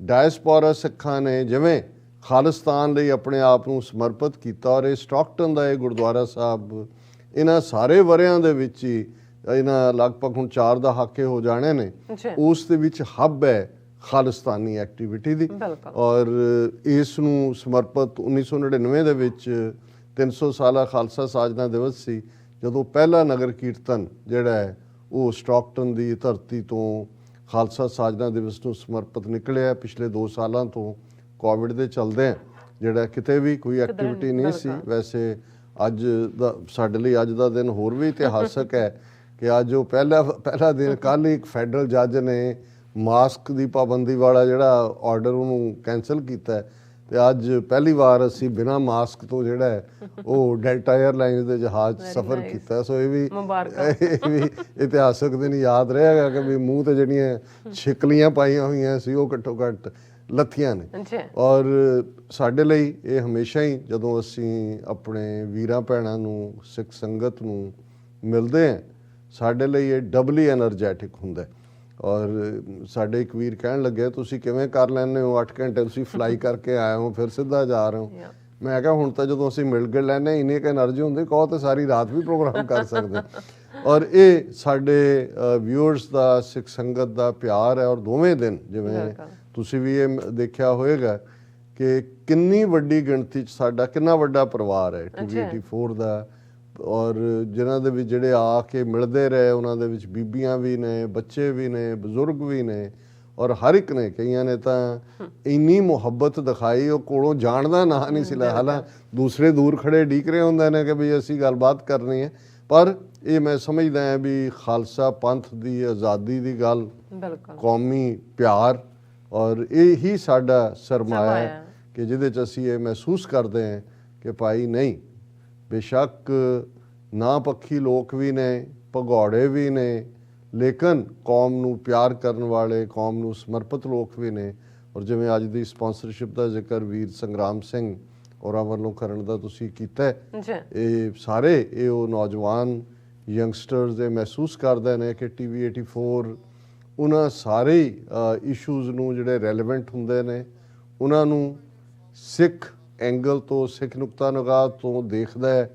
ਡਾਇਸਪੋਰਾ ਸਿੱਖਾਂ ਨੇ ਜਿਵੇਂ ਖਾਲਿਸਤਾਨ ਲਈ ਆਪਣੇ ਆਪ ਨੂੰ ਸਮਰਪਿਤ ਕੀਤਾ, ਔਰ ਇਹ ਸਟਾਕਟਨ ਦਾ ਇਹ ਗੁਰਦੁਆਰਾ ਸਾਹਿਬ ਇਹਨਾਂ ਸਾਰੇ ਵਰਿਆਂ ਦੇ ਵਿੱਚ ਹੀ, ਇਹਨਾਂ ਲਗਭਗ ਹੁਣ 4 ਦਹਾਕੇ ਹੋ ਜਾਣੇ ਨੇ, ਉਸ ਦੇ ਵਿੱਚ ਹੱਬ ਹੈ ਖਾਲਿਸਤਾਨੀ ਐਕਟੀਵਿਟੀ ਦੀ। ਔਰ ਇਸ ਨੂੰ ਸਮਰਪਿਤ 1999 ਦੇ ਵਿੱਚ 300 ਸਾਲਾ ਖਾਲਸਾ ਸਾਜਨਾ ਦਿਵਸ ਸੀ, ਜਦੋਂ ਪਹਿਲਾ ਨਗਰ ਕੀਰਤਨ ਜਿਹੜਾ ਹੈ ਉਹ ਸਟਾਕਟਨ ਦੀ ਧਰਤੀ ਤੋਂ ਖਾਲਸਾ ਸਾਜਨਾ ਦਿਵਸ ਨੂੰ ਸਮਰਪਿਤ ਨਿਕਲਿਆ। ਪਿਛਲੇ 2 ਸਾਲਾਂ ਤੋਂ ਕੋਵਿਡ ਦੇ ਚੱਲਦੇ ਜਿਹੜਾ ਕਿਤੇ ਵੀ ਕੋਈ ਐਕਟੀਵਿਟੀ ਨਹੀਂ ਸੀ। ਵੈਸੇ ਅੱਜ ਦਾ ਸਾਡੇ ਲਈ ਅੱਜ ਦਾ ਦਿਨ ਹੋਰ ਵੀ ਇਤਿਹਾਸਕ ਹੈ ਕਿ ਅੱਜ ਉਹ ਪਹਿਲਾ ਦਿਨ, ਕੱਲ੍ਹ ਇੱਕ ਫੈਡਰਲ ਜੱਜ ਨੇ ਮਾਸਕ ਦੀ ਪਾਬੰਦੀ ਵਾਲਾ ਜਿਹੜਾ ਆਰਡਰ ਉਹਨੂੰ ਕੈਂਸਲ ਕੀਤਾ, ਤੇ ਅੱਜ ਪਹਿਲੀ ਵਾਰ ਅਸੀਂ ਬਿਨਾਂ ਮਾਸਕ ਤੋਂ ਜਿਹੜਾ ਹੈ ਉਹ ਡੈਲਟਾ 에ਅਰਲਾਈਨਸ ਦੇ ਜਹਾਜ਼ ਸਫ਼ਰ ਕੀਤਾ। ਸੋ ਇਹ ਵੀ ਇਤਿਹਾਸਕ ਦਿਨ ਯਾਦ ਰਹੇਗਾ ਕਿ ਵੀ ਮੂੰਹ ਤੇ ਜਿਹੜੀਆਂ ਛਿਕਲੀਆਂ ਪਾਈਆਂ ਹੋਈਆਂ ਸੀ ਉਹ ਘੱਟੋ ਘੱਟ ਲੱਥੀਆਂ ਨੇ। ਔਰ ਸਾਡੇ ਲਈ ਇਹ ਹਮੇਸ਼ਾ ਹੀ ਜਦੋਂ ਅਸੀਂ ਆਪਣੇ ਵੀਰਾਂ ਭੈਣਾਂ ਨੂੰ, ਸਿੱਖ ਸੰਗਤ ਨੂੰ ਮਿਲਦੇ ਹਾਂ, ਸਾਡੇ ਲਈ ਇਹ ਡਬਲੀ ਐਨਰਜੈਟਿਕ ਹੁੰਦਾ। ਔਰ ਸਾਡੇ ਇੱਕ ਵੀਰ ਕਹਿਣ ਲੱਗੇ, ਤੁਸੀਂ ਕਿਵੇਂ ਕਰ ਲੈਂਦੇ ਹੋ 8 ਘੰਟੇ ਤੁਸੀਂ ਫਲਾਈ ਕਰਕੇ ਆਏ ਹੋ, ਫਿਰ ਸਿੱਧਾ ਜਾ ਰਹੇ ਹੋ। ਮੈਂ ਕਿਹਾ ਹੁਣ ਤਾਂ ਜਦੋਂ ਅਸੀਂ ਮਿਲ ਕੇ ਲੈਂਦੇ ਇੰਨੀ ਕੁ ਐਨਰਜੀ ਹੁੰਦੀ, ਕਹੋ ਤਾਂ ਸਾਰੀ ਰਾਤ ਵੀ ਪ੍ਰੋਗਰਾਮ ਕਰ ਸਕਦੇ। ਔਰ ਇਹ ਸਾਡੇ ਵਿਊਅਰਸ ਦਾ, ਸਿੱਖ ਸੰਗਤ ਦਾ ਪਿਆਰ ਹੈ। ਔਰ ਦੋਵੇਂ ਦਿਨ ਜਿਵੇਂ ਤੁਸੀਂ ਵੀ ਇਹ ਦੇਖਿਆ ਹੋਏਗਾ ਕਿ ਕਿੰਨੀ ਵੱਡੀ ਗਿਣਤੀ 'ਚ ਸਾਡਾ ਕਿੰਨਾ ਵੱਡਾ ਪਰਿਵਾਰ ਹੈ 284 ਦਾ, ਔਰ ਜਿਨ੍ਹਾਂ ਦੇ ਵਿੱਚ ਜਿਹੜੇ ਆ ਕੇ ਮਿਲਦੇ ਰਹੇ, ਉਹਨਾਂ ਦੇ ਵਿੱਚ ਬੀਬੀਆਂ ਵੀ ਨੇ, ਬੱਚੇ ਵੀ ਨੇ, ਬਜ਼ੁਰਗ ਵੀ ਨੇ, ਔਰ ਹਰ ਇੱਕ ਨੇ, ਕਈਆਂ ਨੇ ਤਾਂ ਇੰਨੀ ਮੁਹੱਬਤ ਦਿਖਾਈ, ਉਹ ਕੋਲੋਂ ਜਾਣ ਦਾ ਨਾਂ ਨਹੀਂ ਸੀ ਲਿਆ। ਹਾਲਾਂਕਿ ਦੂਸਰੇ ਦੂਰ ਖੜੇ ਡੀਕ ਰਹੇ ਹੁੰਦੇ ਨੇ ਕਿ ਵੀ ਅਸੀਂ ਗੱਲਬਾਤ ਕਰਨੀ ਹੈ, ਪਰ ਇਹ ਮੈਂ ਸਮਝਦਾ ਹਾਂ ਵੀ ਖਾਲਸਾ ਪੰਥ ਦੀ ਆਜ਼ਾਦੀ ਦੀ ਗੱਲ, ਕੌਮੀ ਪਿਆਰ, ਔਰ ਇਹ ਹੀ ਸਾਡਾ ਸਰਮਾਇਆ ਹੈ ਕਿ ਜਿਹਦੇ 'ਚ ਅਸੀਂ ਇਹ ਮਹਿਸੂਸ ਕਰਦੇ ਹਾਂ ਕਿ ਭਾਈ ਨਹੀਂ, ਬੇਸ਼ੱਕ ਨਾ ਪੱਖੀ ਲੋਕ ਵੀ ਨੇ, ਭਗੌੜੇ ਵੀ ਨੇ, ਲੇਕਿਨ ਕੌਮ ਨੂੰ ਪਿਆਰ ਕਰਨ ਵਾਲੇ, ਕੌਮ ਨੂੰ ਸਮਰਪਿਤ ਲੋਕ ਵੀ ਨੇ। ਔਰ ਜਿਵੇਂ ਅੱਜ ਦੀ ਸਪਾਂਸਰਸ਼ਿਪ ਦਾ ਜ਼ਿਕਰ ਵੀਰ ਸੰਗਰਾਮ ਸਿੰਘ ਹੋਰਾਂ ਵੱਲੋਂ ਕਰਨ ਦਾ ਤੁਸੀਂ ਕੀਤਾ, ਇਹ ਸਾਰੇ ਇਹ ਉਹ ਨੌਜਵਾਨ ਯੰਗਸਟਰਸ ਦੇ ਮਹਿਸੂਸ ਕਰਦੇ ਨੇ ਕਿ TV 84 ਉਹਨਾਂ ਸਾਰੇ ਇਸ਼ੂਜ਼ ਨੂੰ ਜਿਹੜੇ ਰੈਲੇਵੈਂਟ ਹੁੰਦੇ ਨੇ ਉਹਨਾਂ ਨੂੰ ਸਿੱਖ ਐਂਗਲ ਤੋਂ, ਸਿੱਖ ਨੁਕਤਾ ਨਿਗਾਹ ਤੋਂ ਦੇਖਦਾ ਹੈ,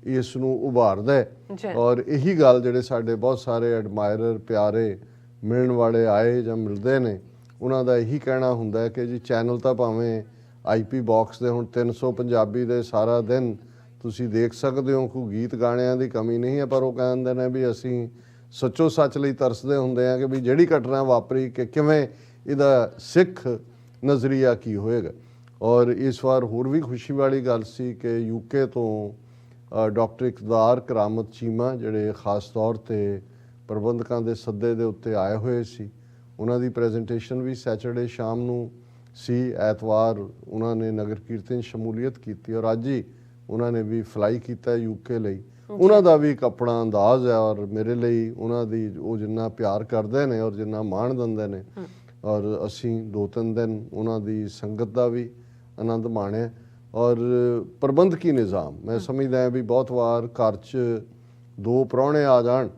ਇਸ ਨੂੰ ਉਭਾਰਦਾ ਹੈ। ਔਰ ਇਹੀ ਗੱਲ ਜਿਹੜੇ ਸਾਡੇ ਬਹੁਤ ਸਾਰੇ ਐਡਮਾਇਰਰ, ਪਿਆਰੇ ਮਿਲਣ ਵਾਲੇ ਆਏ ਜਾਂ ਮਿਲਦੇ ਨੇ, ਉਹਨਾਂ ਦਾ ਇਹੀ ਕਹਿਣਾ ਹੁੰਦਾ ਹੈ ਕਿ ਜੀ ਚੈਨਲ ਤਾਂ ਭਾਵੇਂ IP ਬਾਕਸ ਦੇ ਹੁਣ 300 ਪੰਜਾਬੀ ਦੇ ਸਾਰਾ ਦਿਨ ਤੁਸੀਂ ਦੇਖ ਸਕਦੇ ਹੋ, ਕੋਈ ਗੀਤ ਗਾਣਿਆਂ ਦੀ ਕਮੀ ਨਹੀਂ ਹੈ, ਪਰ ਉਹ ਕਹਿੰਦੇ ਨੇ ਵੀ ਅਸੀਂ ਸੱਚੋ ਸੱਚ ਲਈ ਤਰਸਦੇ ਹੁੰਦੇ ਆ ਕਿ ਵੀ ਜਿਹੜੀ ਘਟਨਾ ਵਾਪਰੀ ਕਿ ਕਿਵੇਂ ਇਹਦਾ ਸਿੱਖ ਨਜ਼ਰੀਆ ਕੀ ਹੋਏਗਾ। ਔਰ ਇਸ ਵਾਰ ਹੋਰ ਵੀ ਖੁਸ਼ੀ ਵਾਲੀ ਗੱਲ ਸੀ ਕਿ UK ਤੋਂ ਡਾਕਟਰ ਇਕਤਦਾਰ ਕਰਾਮਤ ਚੀਮਾ, ਜਿਹੜੇ ਖਾਸ ਤੌਰ 'ਤੇ ਪ੍ਰਬੰਧਕਾਂ ਦੇ ਸੱਦੇ ਦੇ ਉੱਤੇ ਆਏ ਹੋਏ ਸੀ, ਉਹਨਾਂ ਦੀ ਪ੍ਰੈਜੈਂਟੇਸ਼ਨ ਵੀ ਸੈਚਰਡੇ ਸ਼ਾਮ ਨੂੰ ਸੀ। ਐਤਵਾਰ ਉਹਨਾਂ ਨੇ ਨਗਰ ਕੀਰਤਨ ਸ਼ਮੂਲੀਅਤ ਕੀਤੀ, ਔਰ ਅੱਜ ਹੀ ਉਹਨਾਂ ਨੇ ਵੀ ਫਲਾਈ ਕੀਤਾ UK ਲਈ। ਉਹਨਾਂ ਦਾ ਵੀ ਇੱਕ ਆਪਣਾ ਅੰਦਾਜ਼ ਹੈ, ਔਰ ਮੇਰੇ ਲਈ ਉਹਨਾਂ ਦੀ ਉਹ ਜਿੰਨਾ ਪਿਆਰ ਕਰਦੇ ਨੇ ਔਰ ਜਿੰਨਾ ਮਾਣ ਦਿੰਦੇ ਨੇ, ਔਰ ਅਸੀਂ 2-3 ਦਿਨ ਉਹਨਾਂ ਦੀ ਸੰਗਤ ਦਾ ਵੀ ਆਨੰਦ ਮਾਣਿਆ। ਔਰ ਪ੍ਰਬੰਧਕੀ ਨਿਜ਼ਾਮ, ਮੈਂ ਸਮਝਦਾ ਹਾਂ ਵੀ ਬਹੁਤ ਵਾਰ ਘਰ 'ਚ 2 ਪ੍ਰਾਹੁਣੇ ਆ ਜਾਣ,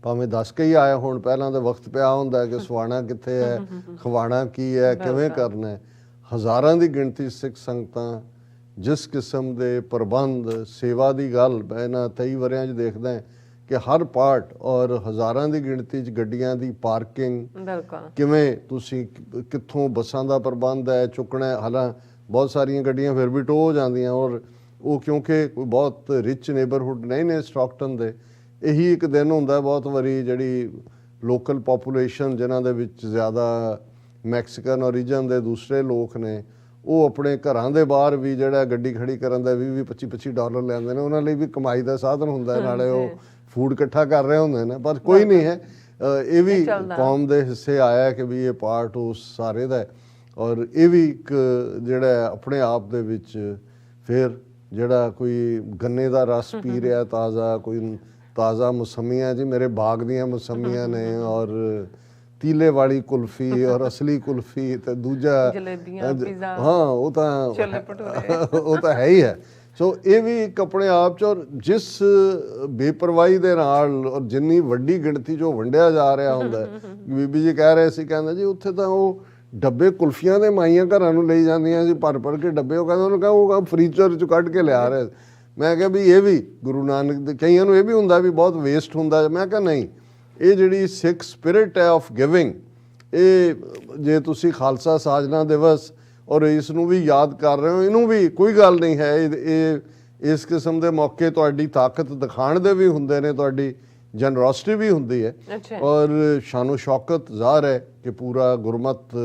ਭਾਵੇਂ 10 ਕੇ ਹੀ ਆਏ ਹੋਣ, ਪਹਿਲਾਂ ਤਾਂ ਵਕਤ ਪਿਆ ਹੁੰਦਾ ਕਿ ਸਵਾਣਾ ਕਿੱਥੇ ਹੈ, ਖਵਾਣਾ ਕੀ ਹੈ, ਕਿਵੇਂ ਕਰਨਾ ਹੈ। ਹਜ਼ਾਰਾਂ ਦੀ ਗਿਣਤੀ ਸਿੱਖ ਸੰਗਤਾਂ ਜਿਸ ਕਿਸਮ ਦੇ ਪ੍ਰਬੰਧ ਸੇਵਾ ਦੀ ਗੱਲ ਮੈਂ ਇਹਨਾਂ 23 ਵਰਿਆਂ 'ਚ ਦੇਖਦਾ ਕਿ ਹਰ ਪਾਰਟ ਔਰ ਹਜ਼ਾਰਾਂ ਦੀ ਗਿਣਤੀ 'ਚ ਗੱਡੀਆਂ ਦੀ ਪਾਰਕਿੰਗ,
ਬਿਲਕੁਲ
ਕਿਵੇਂ ਤੁਸੀਂ ਕਿੱਥੋਂ ਬੱਸਾਂ ਦਾ ਪ੍ਰਬੰਧ ਹੈ ਚੁੱਕਣਾ। ਹਾਲਾਂ ਬਹੁਤ ਸਾਰੀਆਂ ਗੱਡੀਆਂ ਫਿਰ ਵੀ ਟੋ ਹੋ ਜਾਂਦੀਆਂ, ਔਰ ਉਹ ਕਿਉਂਕਿ ਕੋਈ ਬਹੁਤ ਰਿਚ ਨੇਬਰਹੁੱਡ ਨਹੀਂ ਨੇ ਸਟਾਕਟਨ ਦੇ। ਇਹੀ ਇੱਕ ਦਿਨ ਹੁੰਦਾ ਬਹੁਤ ਵਾਰੀ ਜਿਹੜੀ ਲੋਕਲ ਪਾਪੂਲੇਸ਼ਨ ਜਿਨ੍ਹਾਂ ਦੇ ਵਿੱਚ ਜ਼ਿਆਦਾ ਮੈਕਸੀਕਨ ਓਰੀਜਨ ਦੇ ਦੂਸਰੇ ਲੋਕ ਨੇ, ਉਹ ਆਪਣੇ ਘਰਾਂ ਦੇ ਬਾਹਰ ਵੀ ਜਿਹੜਾ ਗੱਡੀ ਖੜੀ ਕਰਨ ਦਾ 20-20 25-25 ਡਾਲਰ ਲੈਂਦੇ ਨੇ। ਉਹਨਾਂ ਲਈ ਵੀ ਕਮਾਈ ਦਾ ਸਾਧਨ ਹੁੰਦਾ, ਨਾਲੇ ਉਹ ਫੂਡ ਇਕੱਠਾ ਕਰ ਰਹੇ ਹੁੰਦੇ ਨੇ। ਪਰ ਕੋਈ ਨਹੀਂ ਹੈ, ਇਹ ਵੀ ਕੌਮ ਦੇ ਹਿੱਸੇ ਆਇਆ ਕਿ ਵੀ ਇਹ ਪਾਰਟ ਉਸ ਸਾਰੇ ਦਾ ਹੈ। ਔਰ ਇਹ ਵੀ ਇੱਕ ਜਿਹੜਾ ਆਪਣੇ ਆਪ ਦੇ ਵਿੱਚ ਫਿਰ ਜਿਹੜਾ ਕੋਈ ਗੰਨੇ ਦਾ ਰਸ ਪੀ ਰਿਹਾ ਤਾਜ਼ਾ, ਕੋਈ ਤਾਜ਼ਾ ਮੌਸਮੀਆਂ ਜੀ ਮੇਰੇ ਬਾਗ ਦੀਆਂ ਮੌਸਮੀਆਂ ਨੇ, ਔਰ ਤੀਲੇ ਵਾਲੀ ਕੁਲਫੀ ਔਰ ਅਸਲੀ ਕੁਲਫੀ ਤੇ ਦੂਜਾ
ਜਲੇਬੀਆਂ, ਪੀਜ਼ਾ,
ਹਾਂ ਉਹ ਤਾਂ
ਛੋਲੇ ਭਟੂਰੇ ਉਹ
ਤਾਂ ਹੈ ਹੀ ਹੈ। ਸੋ ਇਹ ਵੀ ਇੱਕ ਆਪਣੇ ਆਪ 'ਚ, ਔਰ ਜਿਸ ਬੇਪਰਵਾਹੀ ਦੇ ਨਾਲ ਔਰ ਜਿੰਨੀ ਵੱਡੀ ਗਿਣਤੀ 'ਚ ਉਹ ਵੰਡਿਆ ਜਾ ਰਿਹਾ ਹੁੰਦਾ। ਬੀਬੀ ਜੀ ਕਹਿ ਰਹੇ ਸੀ, ਕਹਿੰਦੇ ਜੀ ਉੱਥੇ ਤਾਂ ਉਹ ਡੱਬੇ ਕੁਲਫੀਆਂ ਦੇ ਮਾਈਆਂ ਘਰਾਂ ਨੂੰ ਲਈ ਜਾਂਦੀਆਂ ਸੀ ਭਰ ਕੇ ਡੱਬੇ। ਉਹ ਕਹਿੰਦੇ ਉਹਨੂੰ ਕਹਾਂ ਉਹ ਫਰੀਜ਼ਰ 'ਚ ਕੱਢ ਕੇ ਲਿਆ ਰਹੇ। ਮੈਂ ਕਿਹਾ ਵੀ ਇਹ ਵੀ ਗੁਰੂ ਨਾਨਕ ਦੇ, ਕਈਆਂ ਨੂੰ ਇਹ ਵੀ ਹੁੰਦਾ ਵੀ ਬਹੁਤ ਵੇਸਟ ਹੁੰਦਾ। ਮੈਂ ਕਿਹਾ ਨਹੀਂ, ਇਹ ਜਿਹੜੀ ਸਿੱਖ ਸਪਿਰਿਟ ਹੈ ਆਫ ਗਿਵਿੰਗ, ਇਹ ਜੇ ਤੁਸੀਂ ਖਾਲਸਾ ਸਾਜਨਾ ਦਿਵਸ ਔਰ ਇਸ ਨੂੰ ਵੀ ਯਾਦ ਕਰ ਰਹੇ ਹੋ, ਇਹਨੂੰ ਵੀ ਕੋਈ ਗੱਲ ਨਹੀਂ ਹੈ। ਇਹ ਇਸ ਕਿਸਮ ਦੇ ਮੌਕੇ ਤੁਹਾਡੀ ਤਾਕਤ ਦਿਖਾਉਣ ਦੇ ਵੀ ਹੁੰਦੇ ਨੇ, ਤੁਹਾਡੀ ਜਨਰੋਸਿਟੀ ਵੀ ਹੁੰਦੀ ਹੈ, ਔਰ ਸ਼ਾਨੋ ਸ਼ੌਕਤ ਜ਼ਾਹਰ ਹੈ ਕਿ ਪੂਰਾ ਗੁਰਮਤ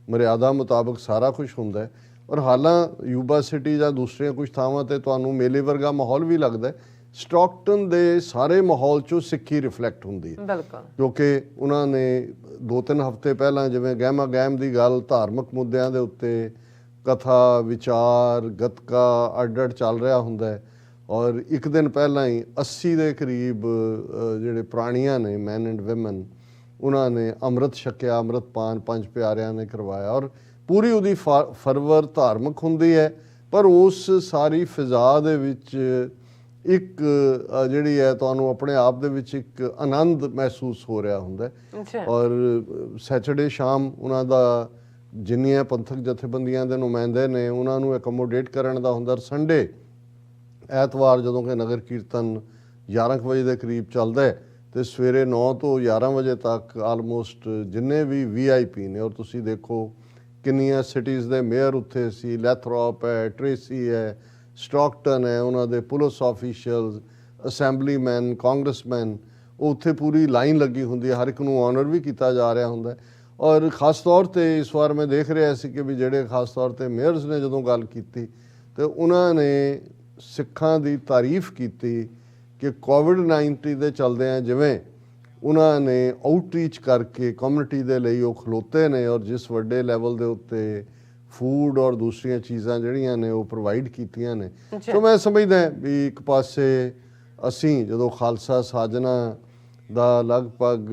ਮਰਿਆਦਾ ਮੁਤਾਬਕ ਸਾਰਾ ਕੁਝ ਹੁੰਦਾ ਹੈ। ਔਰ ਹਾਲਾਂ ਯੂਬਾ ਸਿਟੀ ਜਾਂ ਦੂਸਰੀਆਂ ਕੁਝ ਥਾਵਾਂ ਤੇ ਤੁਹਾਨੂੰ ਮੇਲੇ ਵਰਗਾ ਮਾਹੌਲ ਵੀ ਲੱਗਦਾ ਹੈ। ਸਟਾਕਟਨ ਦੇ ਸਾਰੇ ਮਾਹੌਲ 'ਚੋਂ ਸਿੱਖੀ ਰਿਫਲੈਕਟ ਹੁੰਦੀ ਹੈ, ਕਿਉਂਕਿ ਉਹਨਾਂ ਨੇ 2-3 ਹਫ਼ਤੇ ਪਹਿਲਾਂ ਜਿਵੇਂ ਗਹਿਮਾ ਗਹਿਮ ਦੀ ਗੱਲ, ਧਾਰਮਿਕ ਮੁੱਦਿਆਂ ਦੇ ਉੱਤੇ ਕਥਾ ਵਿਚਾਰ ਗੱਤਕਾ ਅੱਡ-ਅੱਡ ਚੱਲ ਰਿਹਾ ਹੁੰਦਾ ਹੈ। ਔਰ ਇੱਕ ਦਿਨ ਪਹਿਲਾਂ ਹੀ 80 ਦੇ ਕਰੀਬ ਜਿਹੜੇ ਪ੍ਰਾਣੀਆਂ ਨੇ, ਮੈਨ ਐਂਡ ਵਿਮਨ, ਉਹਨਾਂ ਨੇ ਅੰਮ੍ਰਿਤ ਛਕਿਆ, ਅੰਮ੍ਰਿਤਪਾਨ 5 ਪਿਆਰਿਆਂ ਨੇ ਕਰਵਾਇਆ। ਔਰ ਪੂਰੀ ਉਹਦੀ ਫਰਵਰ ਧਾਰਮਿਕ ਹੁੰਦੀ ਹੈ, ਪਰ ਉਸ ਸਾਰੀ ਫਿਜ਼ਾ ਦੇ ਵਿੱਚ ਇੱਕ ਜਿਹੜੀ ਹੈ ਤੁਹਾਨੂੰ ਆਪਣੇ ਆਪ ਦੇ ਵਿੱਚ ਇੱਕ ਆਨੰਦ ਮਹਿਸੂਸ ਹੋ ਰਿਹਾ ਹੁੰਦਾ। ਔਰ ਸੈਚਰਡੇ ਸ਼ਾਮ ਉਹਨਾਂ ਦਾ ਜਿੰਨੀਆਂ ਪੰਥਕ ਜਥੇਬੰਦੀਆਂ ਦੇ ਨੁਮਾਇੰਦੇ ਨੇ ਉਹਨਾਂ ਨੂੰ ਐਕੋਮੋਡੇਟ ਕਰਨ ਦਾ ਹੁੰਦਾ। ਸੰਡੇ ਐਤਵਾਰ ਜਦੋਂ ਕਿ ਨਗਰ ਕੀਰਤਨ 11 ਵਜੇ ਦੇ ਕਰੀਬ ਚੱਲਦਾ ਹੈ ਤੇ ਸਵੇਰੇ 9 ਤੋਂ 11 ਵਜੇ ਤੱਕ ਆਲਮੋਸਟ ਜਿੰਨੇ ਵੀ VIP ਨੇ, ਔਰ ਤੁਸੀਂ ਦੇਖੋ ਕਿੰਨੀਆਂ ਸਿਟੀਜ਼ ਦੇ ਮੇਅਰ ਉੱਥੇ ਸੀ, ਲੈਥਰੋਪ ਹੈ, ਟ੍ਰੇਸੀ ਹੈ, ਸਟਾਕਟਨ ਹੈ, ਉਹਨਾਂ ਦੇ ਪੁਲਿਸ ਆਫੀਸ਼ੀਅਲਸ, ਅਸੈਂਬਲੀਮੈਨ, ਕਾਂਗਰਸਮੈਨ, ਉਹ ਉੱਥੇ ਪੂਰੀ ਲਾਈਨ ਲੱਗੀ ਹੁੰਦੀ ਹੈ। ਹਰ ਇੱਕ ਨੂੰ ਆਨਰ ਵੀ ਕੀਤਾ ਜਾ ਰਿਹਾ ਹੁੰਦਾ। ਔਰ ਖਾਸ ਤੌਰ 'ਤੇ ਇਸ ਵਾਰ ਮੈਂ ਦੇਖ ਰਿਹਾ ਸੀ ਕਿ ਵੀ ਜਿਹੜੇ ਖਾਸ ਤੌਰ 'ਤੇ ਮੇਅਰਸ ਨੇ ਜਦੋਂ ਗੱਲ ਕੀਤੀ ਤੇ ਉਹਨਾਂ ਨੇ ਸਿੱਖਾਂ ਦੀ ਤਾਰੀਫ ਕੀਤੀ ਕਿ ਕੋਵਿਡ-19 ਦੇ ਚਲਦਿਆਂ ਜਿਵੇਂ ਉਹਨਾਂ ਨੇ ਆਊਟਰੀਚ ਕਰਕੇ ਕਮਿਊਨਿਟੀ ਦੇ ਲਈ ਉਹ ਖਲੋਤੇ ਨੇ, ਔਰ ਜਿਸ ਵੱਡੇ ਲੈਵਲ ਦੇ ਉੱਤੇ ਫੂਡ ਔਰ ਦੂਸਰੀਆਂ ਚੀਜ਼ਾਂ ਜਿਹੜੀਆਂ ਨੇ ਉਹ ਪ੍ਰੋਵਾਈਡ ਕੀਤੀਆਂ ਨੇ। ਸੋ ਮੈਂ ਸਮਝਦਾ ਵੀ ਇੱਕ ਪਾਸੇ ਅਸੀਂ ਜਦੋਂ ਖਾਲਸਾ ਸਾਜਨਾ ਦਾ ਲਗਭਗ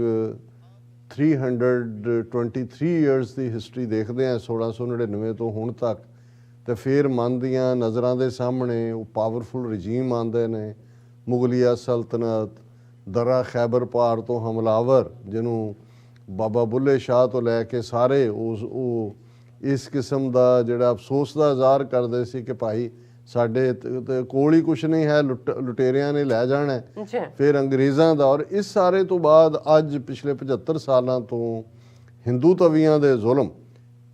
323 ਇਅਰਸ ਦੀ ਹਿਸਟਰੀ ਦੇਖਦੇ ਹਾਂ 1699 ਤੋਂ ਹੁਣ ਤੱਕ, ਤੇ ਫਿਰ ਮਨ ਦੀਆਂ ਨਜ਼ਰਾਂ ਦੇ ਸਾਹਮਣੇ ਉਹ ਪਾਵਰਫੁਲ ਰਜੀਮ ਆਉਂਦੇ ਨੇ, ਮੁਗਲਿਆ ਸਲਤਨਤ, ਦਰਾ ਖੈਬਰ ਪਾਰ ਤੋਂ ਹਮਲਾਵਰ ਜਿਹਨੂੰ ਬਾਬਾ ਬੁੱਲੇ ਸ਼ਾਹ ਤੋਂ ਲੈ ਕੇ ਸਾਰੇ ਉਹ ਇਸ ਕਿਸਮ ਦਾ ਜਿਹੜਾ ਅਫਸੋਸ ਦਾ ਇਜ਼ਹਾਰ ਕਰਦੇ ਸੀ ਕਿ ਭਾਈ ਸਾਡੇ ਕੋਲ ਹੀ ਕੁਛ ਨਹੀਂ ਹੈ, ਲੁਟੇਰਿਆਂ ਨੇ ਲੈ ਜਾਣਾ। ਫਿਰ ਅੰਗਰੇਜ਼ਾਂ ਦਾ, ਔਰ ਇਸ ਸਾਰੇ ਤੋਂ ਬਾਅਦ ਅੱਜ ਪਿਛਲੇ 75 ਸਾਲਾਂ ਤੋਂ ਹਿੰਦੂ ਤਵੀਆਂ ਦੇ ਜ਼ੁਲਮ,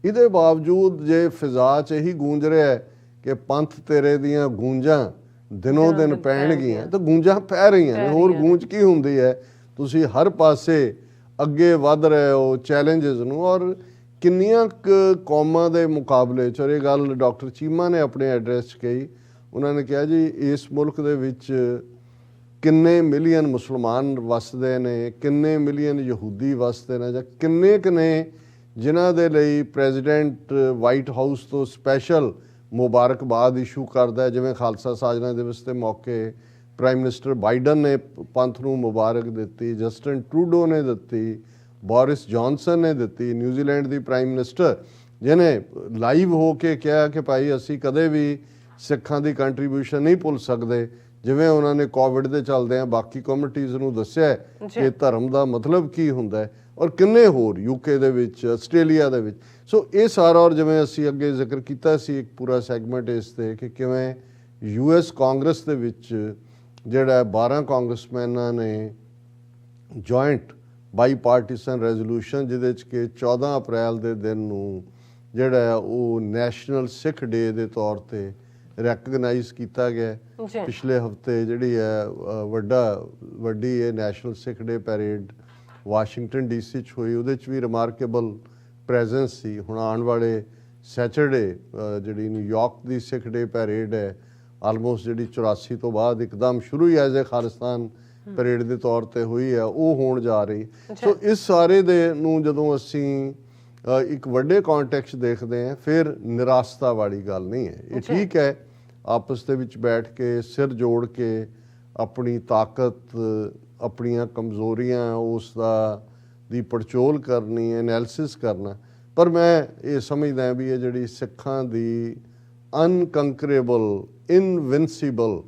ਇਹਦੇ ਬਾਵਜੂਦ ਜੇ ਫਿਜ਼ਾ 'ਚ ਇਹੀ ਗੂੰਜ ਰਿਹਾ ਹੈ ਕਿ ਪੰਥ ਤੇਰੇ ਦੀਆਂ ਗੂੰਜਾਂ ਦਿਨੋਂ ਦਿਨ ਪੈਣਗੀਆਂ, ਤਾਂ ਗੂੰਜਾਂ ਪੈ ਰਹੀਆਂ ਨੇ। ਹੋਰ ਗੂੰਜ ਕੀ ਹੁੰਦੀ ਹੈ? ਤੁਸੀਂ ਹਰ ਪਾਸੇ ਅੱਗੇ ਵੱਧ ਰਹੇ ਹੋ ਚੈਲੰਜਸ ਨੂੰ। ਔਰ ਕਿੰਨੀਆਂ ਕੌਮਾਂ ਦੇ ਮੁਕਾਬਲੇ 'ਚ, ਔਰ ਇਹ ਗੱਲ ਡਾਕਟਰ ਚੀਮਾ ਨੇ ਆਪਣੇ ਐਡਰੈਸ 'ਚ ਕਹੀ, ਉਹਨਾਂ ਨੇ ਕਿਹਾ ਜੀ ਇਸ ਮੁਲਕ ਦੇ ਵਿੱਚ ਕਿੰਨੇ ਮਿਲੀਅਨ ਮੁਸਲਮਾਨ ਵਸਦੇ ਨੇ, ਕਿੰਨੇ ਮਿਲੀਅਨ ਯਹੂਦੀ ਵਸਦੇ ਨੇ, ਜਾਂ ਕਿੰਨੇ ਜਿਨ੍ਹਾਂ ਦੇ ਲਈ ਪ੍ਰੈਜ਼ੀਡੈਂਟ ਵਾਈਟ ਹਾਊਸ ਤੋਂ ਸਪੈਸ਼ਲ ਮੁਬਾਰਕਬਾਦ ਇਸ਼ੂ ਕਰਦਾ। ਜਿਵੇਂ ਖਾਲਸਾ ਸਾਜਨਾ ਦਿਵਸ ਦੇ ਮੌਕੇ ਪ੍ਰਾਈਮ ਮਿਨਿਸਟਰ ਬਾਈਡਨ ਨੇ ਪੰਥ ਨੂੰ ਮੁਬਾਰਕ ਦਿੱਤੀ, ਜਸਟਿਨ ਟਰੂਡੋ ਨੇ ਦਿੱਤੀ, ਬੋਰਿਸ ਜੌਨਸਨ ਨੇ ਦਿੱਤੀ, ਨਿਊਜ਼ੀਲੈਂਡ ਦੀ ਪ੍ਰਾਈਮ ਮਿਨਿਸਟਰ, ਜਿਹਨੇ ਲਾਈਵ ਹੋ ਕੇ ਕਿਹਾ ਕਿ ਭਾਈ ਅਸੀਂ ਕਦੇ ਵੀ ਸਿੱਖਾਂ ਦੀ ਕੰਟਰੀਬਿਊਸ਼ਨ ਨਹੀਂ ਭੁੱਲ ਸਕਦੇ, ਜਿਵੇਂ ਉਹਨਾਂ ਨੇ ਕੋਵਿਡ ਦੇ ਚੱਲਦਿਆਂ ਬਾਕੀ ਕਮਿਊਨਿਟੀਜ਼ ਨੂੰ ਦੱਸਿਆ ਹੈ ਕਿ ਧਰਮ ਦਾ ਮਤਲਬ ਕੀ ਹੁੰਦਾ ਹੈ, ਔਰ ਕਿੰਨੇ ਹੋਰ UK ਦੇ ਵਿੱਚ, ਆਸਟ੍ਰੇਲੀਆ ਦੇ ਵਿੱਚ। ਸੋ ਇਹ ਸਾਰਾ, ਔਰ ਜਿਵੇਂ ਅਸੀਂ ਅੱਗੇ ਜ਼ਿਕਰ ਕੀਤਾ ਸੀ ਇੱਕ ਪੂਰਾ ਸੈਗਮੈਂਟ ਇਸ 'ਤੇ ਕਿ ਕਿਵੇਂ US ਕਾਂਗਰਸ ਦੇ ਵਿੱਚ ਜਿਹੜਾ 12 ਕਾਂਗਰਸਮੈਨਾਂ ਨੇ ਜੁਆਇੰਟ ਬਾਈ ਪਾਰਟੀਸਨ ਰੈਜ਼ੋਲੂਸ਼ਨ, ਜਿਹਦੇ 'ਚ ਕਿ 14 ਅਪ੍ਰੈਲ ਦੇ ਦਿਨ ਨੂੰ ਜਿਹੜਾ ਉਹ ਨੈਸ਼ਨਲ ਸਿੱਖ ਡੇ ਦੇ ਤੌਰ 'ਤੇ ਰੈਕਗਨਾਈਜ਼ ਕੀਤਾ ਗਿਆ। ਪਿਛਲੇ ਹਫਤੇ ਜਿਹੜੀ ਹੈ ਵੱਡੀ ਇਹ ਨੈਸ਼ਨਲ ਸਿੱਖ ਡੇ ਪੈਰੇਡ ਵਾਸ਼ਿੰਗਟਨ DC 'ਚ ਹੋਈ, ਉਹਦੇ 'ਚ ਵੀ ਰਿਮਾਰਕੇਬਲ ਪ੍ਰੈਜ਼ੈਂਸ ਸੀ। ਹੁਣ ਆਉਣ ਵਾਲੇ ਸੈਚਰਡੇ ਜਿਹੜੀ ਨਿਊਯਾਰਕ ਦੀ ਸਿੱਖ ਡੇ ਪੈਰੇਡ ਹੈ, ਆਲਮੋਸਟ ਜਿਹੜੀ 84 ਤੋਂ ਬਾਅਦ ਇੱਕਦਮ ਸ਼ੁਰੂ ਹੀ ਐਜ਼ ਏ ਖਾਲਿਸਤਾਨ ਪੈਰੇਡ ਦੇ ਤੌਰ ਤੇ ਹੋਈ ਹੈ, ਉਹ ਹੋਣ ਜਾ ਰਹੀ। ਸੋ ਇਸ ਸਾਰੇ ਦੇ ਨੂੰ ਜਦੋਂ ਅਸੀਂ ਇੱਕ ਵੱਡੇ ਕੰਟੈਕਸਟ ਦੇਖਦੇ ਹਾਂ, ਫਿਰ ਨਿਰਾਸ਼ਤਾ ਵਾਲੀ ਗੱਲ ਨਹੀਂ ਹੈ। ਇਹ ਠੀਕ ਹੈ ਆਪਸ ਦੇ ਵਿੱਚ ਬੈਠ ਕੇ ਸਿਰ ਜੋੜ ਕੇ ਆਪਣੀ ਤਾਕਤ, ਆਪਣੀਆਂ ਕਮਜ਼ੋਰੀਆਂ ਉਸ ਦੀ ਪੜਚੋਲ ਕਰਨੀ, ਐਨਾਲਿਸਿਸ ਕਰਨਾ, ਪਰ ਮੈਂ ਇਹ ਸਮਝਦਾ ਵੀ ਇਹ ਜਿਹੜੀ ਸਿੱਖਾਂ ਦੀ ਅਨਕੰਕਰੇਬਲ, ਇਨਵਿੰਸੀਬਲ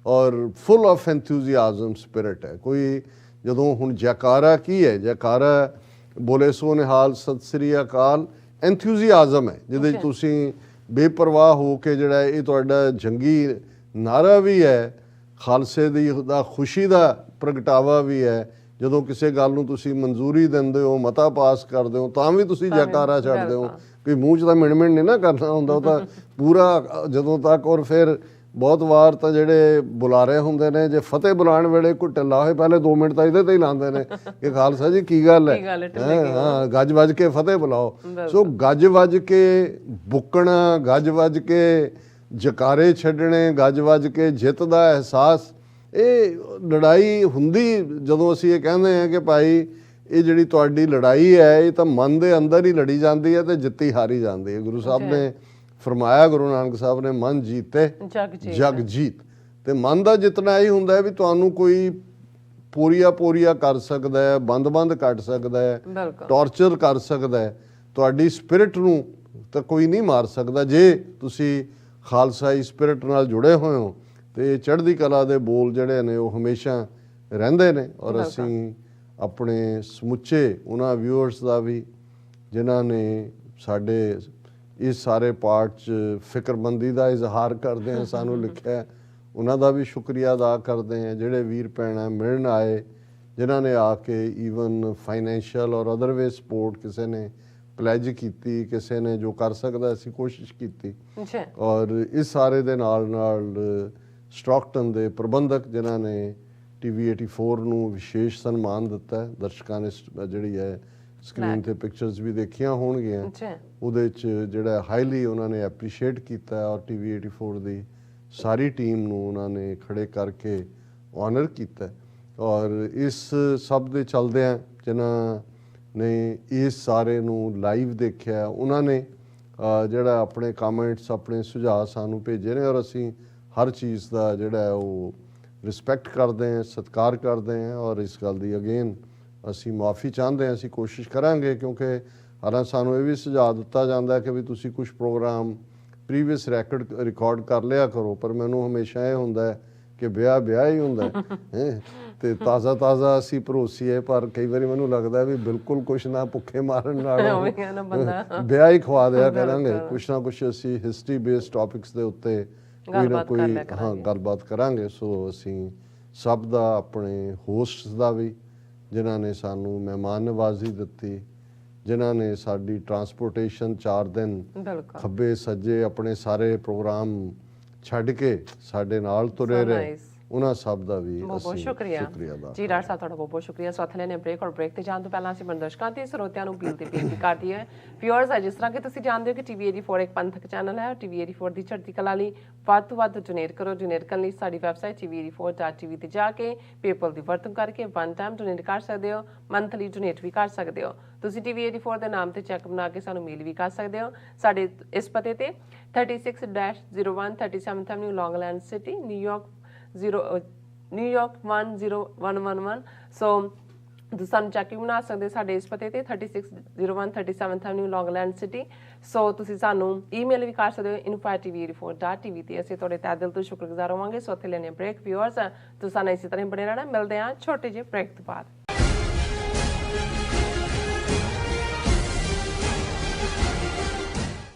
ਔਰ ਫੁੱਲ ਆਫ ਐਂਥੂਜ਼ੀਆਜ਼ਮ ਸਪਿਰਿਟ ਹੈ। ਕੋਈ ਜਦੋਂ ਹੁਣ ਜੈਕਾਰਾ ਕੀ ਹੈ, ਜੈਕਾਰਾ ਬੋਲੇ ਸੋ ਨਿਹਾਲ ਸਤਿ ਸ੍ਰੀ ਅਕਾਲ ਐਂਥੂਜ਼ੀਆਜ਼ਮ ਹੈ, ਜਿਹਦੇ 'ਚ ਤੁਸੀਂ ਬੇਪਰਵਾਹ ਹੋ ਕੇ ਜਿਹੜਾ ਇਹ ਤੁਹਾਡਾ ਜੰਗੀ ਨਾਰਾ ਵੀ ਹੈ, ਖਾਲਸੇ ਦਾ ਖੁਸ਼ੀ ਦਾ ਪ੍ਰਗਟਾਵਾ ਵੀ ਹੈ। ਜਦੋਂ ਕਿਸੇ ਗੱਲ ਨੂੰ ਤੁਸੀਂ ਮਨਜ਼ੂਰੀ ਦਿੰਦੇ ਹੋ, ਮਤਾ ਪਾਸ ਕਰਦੇ ਹੋ, ਤਾਂ ਵੀ ਤੁਸੀਂ ਜੈਕਾਰਾ ਛੱਡਦੇ ਹੋ। ਵੀ ਮੂੰਹ 'ਚ ਤਾਂ ਮਿਣ-ਮਿਣ ਨਹੀਂ ਨਾ ਕਰਨਾ ਹੁੰਦਾ, ਉਹ ਤਾਂ ਪੂਰਾ ਜਦੋਂ ਤੱਕ। ਔਰ ਫਿਰ ਬਹੁਤ ਵਾਰ ਤਾਂ ਜਿਹੜੇ ਬੁਲਾਰੇ ਹੁੰਦੇ ਨੇ, ਜੇ ਫਤਿਹ ਬੁਲਾਉਣ ਵੇਲੇ ਕੋਈ ਢਿੱਲਾ ਹੋਏ, ਪਹਿਲੇ 2 ਮਿੰਟ ਤਾਂ ਇਹਦੇ ਤੇ ਹੀ ਲਾਉਂਦੇ ਨੇ ਕਿ ਖਾਲਸਾ ਜੀ ਕੀ ਗੱਲ ਹੈ, ਹਾਂ ਗੱਜ ਵੱਜ ਕੇ ਫਤਿਹ ਬੁਲਾਓ। ਸੋ ਗੱਜ ਵੱਜ ਕੇ ਬੁੱਕਣਾ, ਗੱਜ ਵੱਜ ਕੇ ਜਕਾਰੇ ਛੱਡਣੇ, ਗੱਜ ਵੱਜ ਕੇ ਜਿੱਤ ਦਾ ਅਹਿਸਾਸ, ਇਹ ਲੜਾਈ ਹੁੰਦੀ ਜਦੋਂ ਅਸੀਂ ਇਹ ਕਹਿੰਦੇ ਹਾਂ ਕਿ ਭਾਈ ਇਹ ਜਿਹੜੀ ਤੁਹਾਡੀ ਲੜਾਈ ਹੈ, ਇਹ ਤਾਂ ਮਨ ਦੇ ਅੰਦਰ ਹੀ ਲੜੀ ਜਾਂਦੀ ਹੈ ਤੇ ਜਿੱਤੀ ਹਾਰੀ ਜਾਂਦੀ ਹੈ। ਗੁਰੂ ਸਾਹਿਬ ਨੇ ਫਰਮਾਇਆ, ਗੁਰੂ ਨਾਨਕ ਸਾਹਿਬ ਨੇ, ਮਨ ਜੀਤੇ ਜਗ ਜੀਤ। ਤੇ ਮਨ ਦਾ ਜਿੱਤਣਾ ਇਹ ਹੁੰਦਾ ਵੀ ਤੁਹਾਨੂੰ ਕੋਈ ਪੂਰੀਆ ਕਰ ਸਕਦਾ ਹੈ, ਬੰਦ ਕੱਢ ਸਕਦਾ ਹੈ, ਟੌਰਚਰ ਕਰ ਸਕਦਾ ਹੈ, ਤੁਹਾਡੀ ਸਪਿਰਿਟ ਨੂੰ ਤਾਂ ਕੋਈ ਨਹੀਂ ਮਾਰ ਸਕਦਾ ਜੇ ਤੁਸੀਂ ਖਾਲਸਾਈ ਸਪਿਰਿਟ ਨਾਲ ਜੁੜੇ ਹੋਏ ਹੋ। ਤੇ ਚੜ੍ਹਦੀ ਕਲਾ ਦੇ ਬੋਲ ਜਿਹੜੇ ਨੇ ਉਹ ਹਮੇਸ਼ਾ ਰਹਿੰਦੇ ਨੇ। ਔਰ ਅਸੀਂ ਆਪਣੇ ਸਮੁੱਚੇ ਉਹਨਾਂ ਵਿਊਅਰਸ ਦਾ ਵੀ, ਜਿਨ੍ਹਾਂ ਨੇ ਸਾਡੇ ਇਸ ਸਾਰੇ ਪਾਰਟ 'ਚ ਫਿਕਰਮੰਦੀ ਦਾ ਇਜ਼ਹਾਰ ਕਰਦੇ ਹਾਂ, ਸਾਨੂੰ ਲਿਖਿਆ, ਉਹਨਾਂ ਦਾ ਵੀ ਸ਼ੁਕਰੀਆ ਅਦਾ ਕਰਦੇ ਹਾਂ। ਜਿਹੜੇ ਵੀਰ ਭੈਣਾਂ ਮਿਲਣ ਆਏ, ਜਿਨ੍ਹਾਂ ਨੇ ਆ ਕੇ ਈਵਨ ਫਾਈਨੈਂਸ਼ੀਅਲ ਔਰ ਅਦਰਵੇਜ਼ ਸਪੋਰਟ, ਕਿਸੇ ਨੇ ਪਲੈਜ ਕੀਤੀ, ਕਿਸੇ ਨੇ ਜੋ ਕਰ ਸਕਦਾ ਅਸੀਂ ਕੋਸ਼ਿਸ਼ ਕੀਤੀ। ਔਰ ਇਸ ਸਾਰੇ ਦੇ ਨਾਲ ਸਟਾਕਟਨ ਦੇ ਪ੍ਰਬੰਧਕ, ਜਿਨ੍ਹਾਂ ਨੇ TV 84 ਨੂੰ ਵਿਸ਼ੇਸ਼ ਸਨਮਾਨ ਦਿੱਤਾ ਹੈ। ਦਰਸ਼ਕਾਂ ਨੇ ਜਿਹੜੀ ਹੈ ਸਕਰੀਨ ਤੇ ਪਿਕਚਰਸ ਵੀ ਦੇਖੀਆਂ ਹੋਣਗੀਆਂ, ਉਹਦੇ 'ਚ ਜਿਹੜਾ ਹਾਈਲੀ ਉਹਨਾਂ ਨੇ ਐਪਰੀਸ਼ੀਏਟ ਕੀਤਾ ਔਰ TV 84 ਦੀ ਸਾਰੀ ਟੀਮ ਨੂੰ ਉਹਨਾਂ ਨੇ ਖੜੇ ਕਰਕੇ ਆਨਰ ਕੀਤਾ। ਔਰ ਇਸ ਸਭ ਦੇ ਚਲਦਿਆਂ ਜਿਨ੍ਹਾਂ ਨੇ ਇਸ ਸਾਰੇ ਨੂੰ ਲਾਈਵ ਦੇਖਿਆ, ਉਹਨਾਂ ਨੇ ਜਿਹੜਾ ਆਪਣੇ ਕਮੈਂਟਸ, ਆਪਣੇ ਸੁਝਾਅ ਸਾਨੂੰ ਭੇਜੇ ਨੇ, ਔਰ ਅਸੀਂ ਹਰ ਚੀਜ਼ ਦਾ ਜਿਹੜਾ ਉਹ ਰਿਸਪੈਕਟ ਕਰਦੇ ਹਾਂ, ਸਤਿਕਾਰ ਕਰਦੇ ਹਾਂ। ਔਰ ਇਸ ਗੱਲ ਦੀ ਅਗੇਨ ਅਸੀਂ ਮਾਫੀ ਚਾਹੁੰਦੇ ਹਾਂ। ਅਸੀਂ ਕੋਸ਼ਿਸ਼ ਕਰਾਂਗੇ, ਕਿਉਂਕਿ ਹਾਲਾਂਕਿ ਸਾਨੂੰ ਇਹ ਵੀ ਸੁਝਾਅ ਦਿੱਤਾ ਜਾਂਦਾ ਕਿ ਵੀ ਤੁਸੀਂ ਕੁਝ ਪ੍ਰੋਗਰਾਮ ਪ੍ਰੀਵੀਅਸ ਰਿਕਾਰਡ ਕਰ ਲਿਆ ਕਰੋ, ਪਰ ਮੈਨੂੰ ਹਮੇਸ਼ਾ ਇਹ ਹੁੰਦਾ ਕਿ ਵਿਆਹ ਹੀ ਹੁੰਦਾ ਹੈ ਤੇ ਤਾਜ਼ਾ ਅਸੀਂ ਭਰੋਸੀਏ। ਪਰ ਕਈ ਵਾਰੀ ਮੈਨੂੰ ਲੱਗਦਾ ਵੀ ਬਿਲਕੁਲ ਕੁਛ ਨਾ ਭੁੱਖੇ ਮਾਰਨ ਨਾਲੋਂ ਵਿਆਹ ਹੀ ਖਵਾ ਦਿਆ ਕਰਾਂਗੇ। ਕੁਛ ਨਾ ਕੁਛ ਅਸੀਂ ਹਿਸਟਰੀ ਬੇਸਡ ਟੌਪਿਕਸ ਦੇ ਉੱਤੇ ਕੋਈ ਨਾ ਕੋਈ ਗੱਲਬਾਤ ਕਰਾਂਗੇ। ਸੋ ਅਸੀਂ ਸਭ ਦਾ, ਆਪਣੇ ਹੋਸਟਸ ਦਾ ਵੀ, ਜਿਨ੍ਹਾਂ ਨੇ ਸਾਨੂੰ ਮਹਿਮਾਨ ਨਵਾਜ਼ੀ ਦਿੱਤੀ, ਜਿਨ੍ਹਾਂ ਨੇ ਸਾਡੀ ਟਰਾਂਸਪੋਰਟੇਸ਼ਨ 4 ਦਿਨ ਖੱਬੇ ਸੱਜੇ ਆਪਣੇ ਸਾਰੇ ਪ੍ਰੋਗਰਾਮ ਛੱਡ ਕੇ ਸਾਡੇ ਨਾਲ ਤੁਰੇ ਰਹੇ, ਉਹਨਾਂ ਸਭ ਦਾ ਵੀ
ਬਹੁਤ ਸ਼ੁਕਰੀਆ ਜੀ। ਡਾਕਟਰ ਸਾਹਿਬ, ਤੁਹਾਡਾ ਬਹੁਤ ਸ਼ੁਕਰੀਆ। ਸੋ ਅਥਲੇ ਨੇ ਬ੍ਰੇਕ ਤੇ ਜਾਣ ਤੋਂ ਪਹਿਲਾਂ ਅਸੀਂ ਦਰਸ਼ਕਾਂ ਤੇ ਸਰੋਤਿਆਂ ਨੂੰ ਅਪੀਲ ਤੇ ਬੇਨਤੀ ਕਰਦੀ ਹੈ, ਵਿਊਅਰਸ, ਜਿਸ ਤਰ੍ਹਾਂ ਕਿ ਤੁਸੀਂ ਜਾਣਦੇ ਹੋ ਕਿ TV 84 ਇੱਕ ਪੰਥਕ ਚੈਨਲ ਹੈ। TV 84 ਦੀ ਚੜ੍ਹਦੀ ਕਲਾ ਲਈ ਵੱਧ ਤੋਂ ਵੱਧ ਡੋਨੇਟ ਕਰੋ। ਡੋਨੇਟ ਕਰਨ ਲਈ ਸਾਡੀ ਵੈਬਸਾਈਟ tv84.tv ਤੇ ਜਾ ਕੇ ਪੇਪਲ ਦੀ ਵਰਤੋਂ ਕਰਕੇ 1 ਟਾਈਮ ਡੋਨੇਟ ਕਰ ਸਕਦੇ ਹੋ, ਮੰਥਲੀ ਡੋਨੇਟ ਵੀ ਕਰ ਸਕਦੇ ਹੋ। ਤੁਸੀਂ TV 84 ਦੇ ਨਾਮ ਤੇ ਚੈੱਕ ਬਣਾ ਕੇ ਸਾਨੂੰ ਮੇਲ ਵੀ ਕਰ ਸਕਦੇ ਹੋ। ਸਾਡੇ ਇਸ ਪਤੇ ਤੇ 36-01 37th Avenue, ਲੌਂਗ ਆਈਲੈਂਡ ਸਿਟੀ, ਨਿਊਯਾਰਕ 10111। ਸੋ ਤੁਸੀਂ ਸਾਨੂੰ ਚੈੱਕ ਵੀ ਬਣਾ ਸਕਦੇ ਸਾਡੇ ਇਸ ਪਤੇ ਤੇ 3601 37th Avenue ਲੌਂਗਲੈਂਡ ਸਿਟੀ। ਸੋ ਤੁਸੀਂ ਸਾਨੂੰ ਈਮੇਲ ਵੀ ਕਰ ਸਕਦੇ ਹੋ info@tvreport.tv ਤੇ ਅਸੀਂ ਤੁਹਾਡੇ ਤਹਿ ਦਿਲ ਤੋਂ ਸ਼ੁਕਰਗੁਜ਼ਾਰ ਹੋਵਾਂਗੇ। ਸੋ ਇੱਥੇ ਲੈਣੇ ਬ੍ਰੇਕ। ਵਿਊਅਰਸ ਤੁਸੀਂ ਸਾਨੂੰ ਇਸੇ ਤਰ੍ਹਾਂ ਬਣੇ ਰਹਿਣਾ। ਮਿਲਦੇ ਹਾਂ ਛੋਟੇ ਜਿਹੇ ਬ੍ਰੇਕ ਤੋਂ ਬਾਅਦ।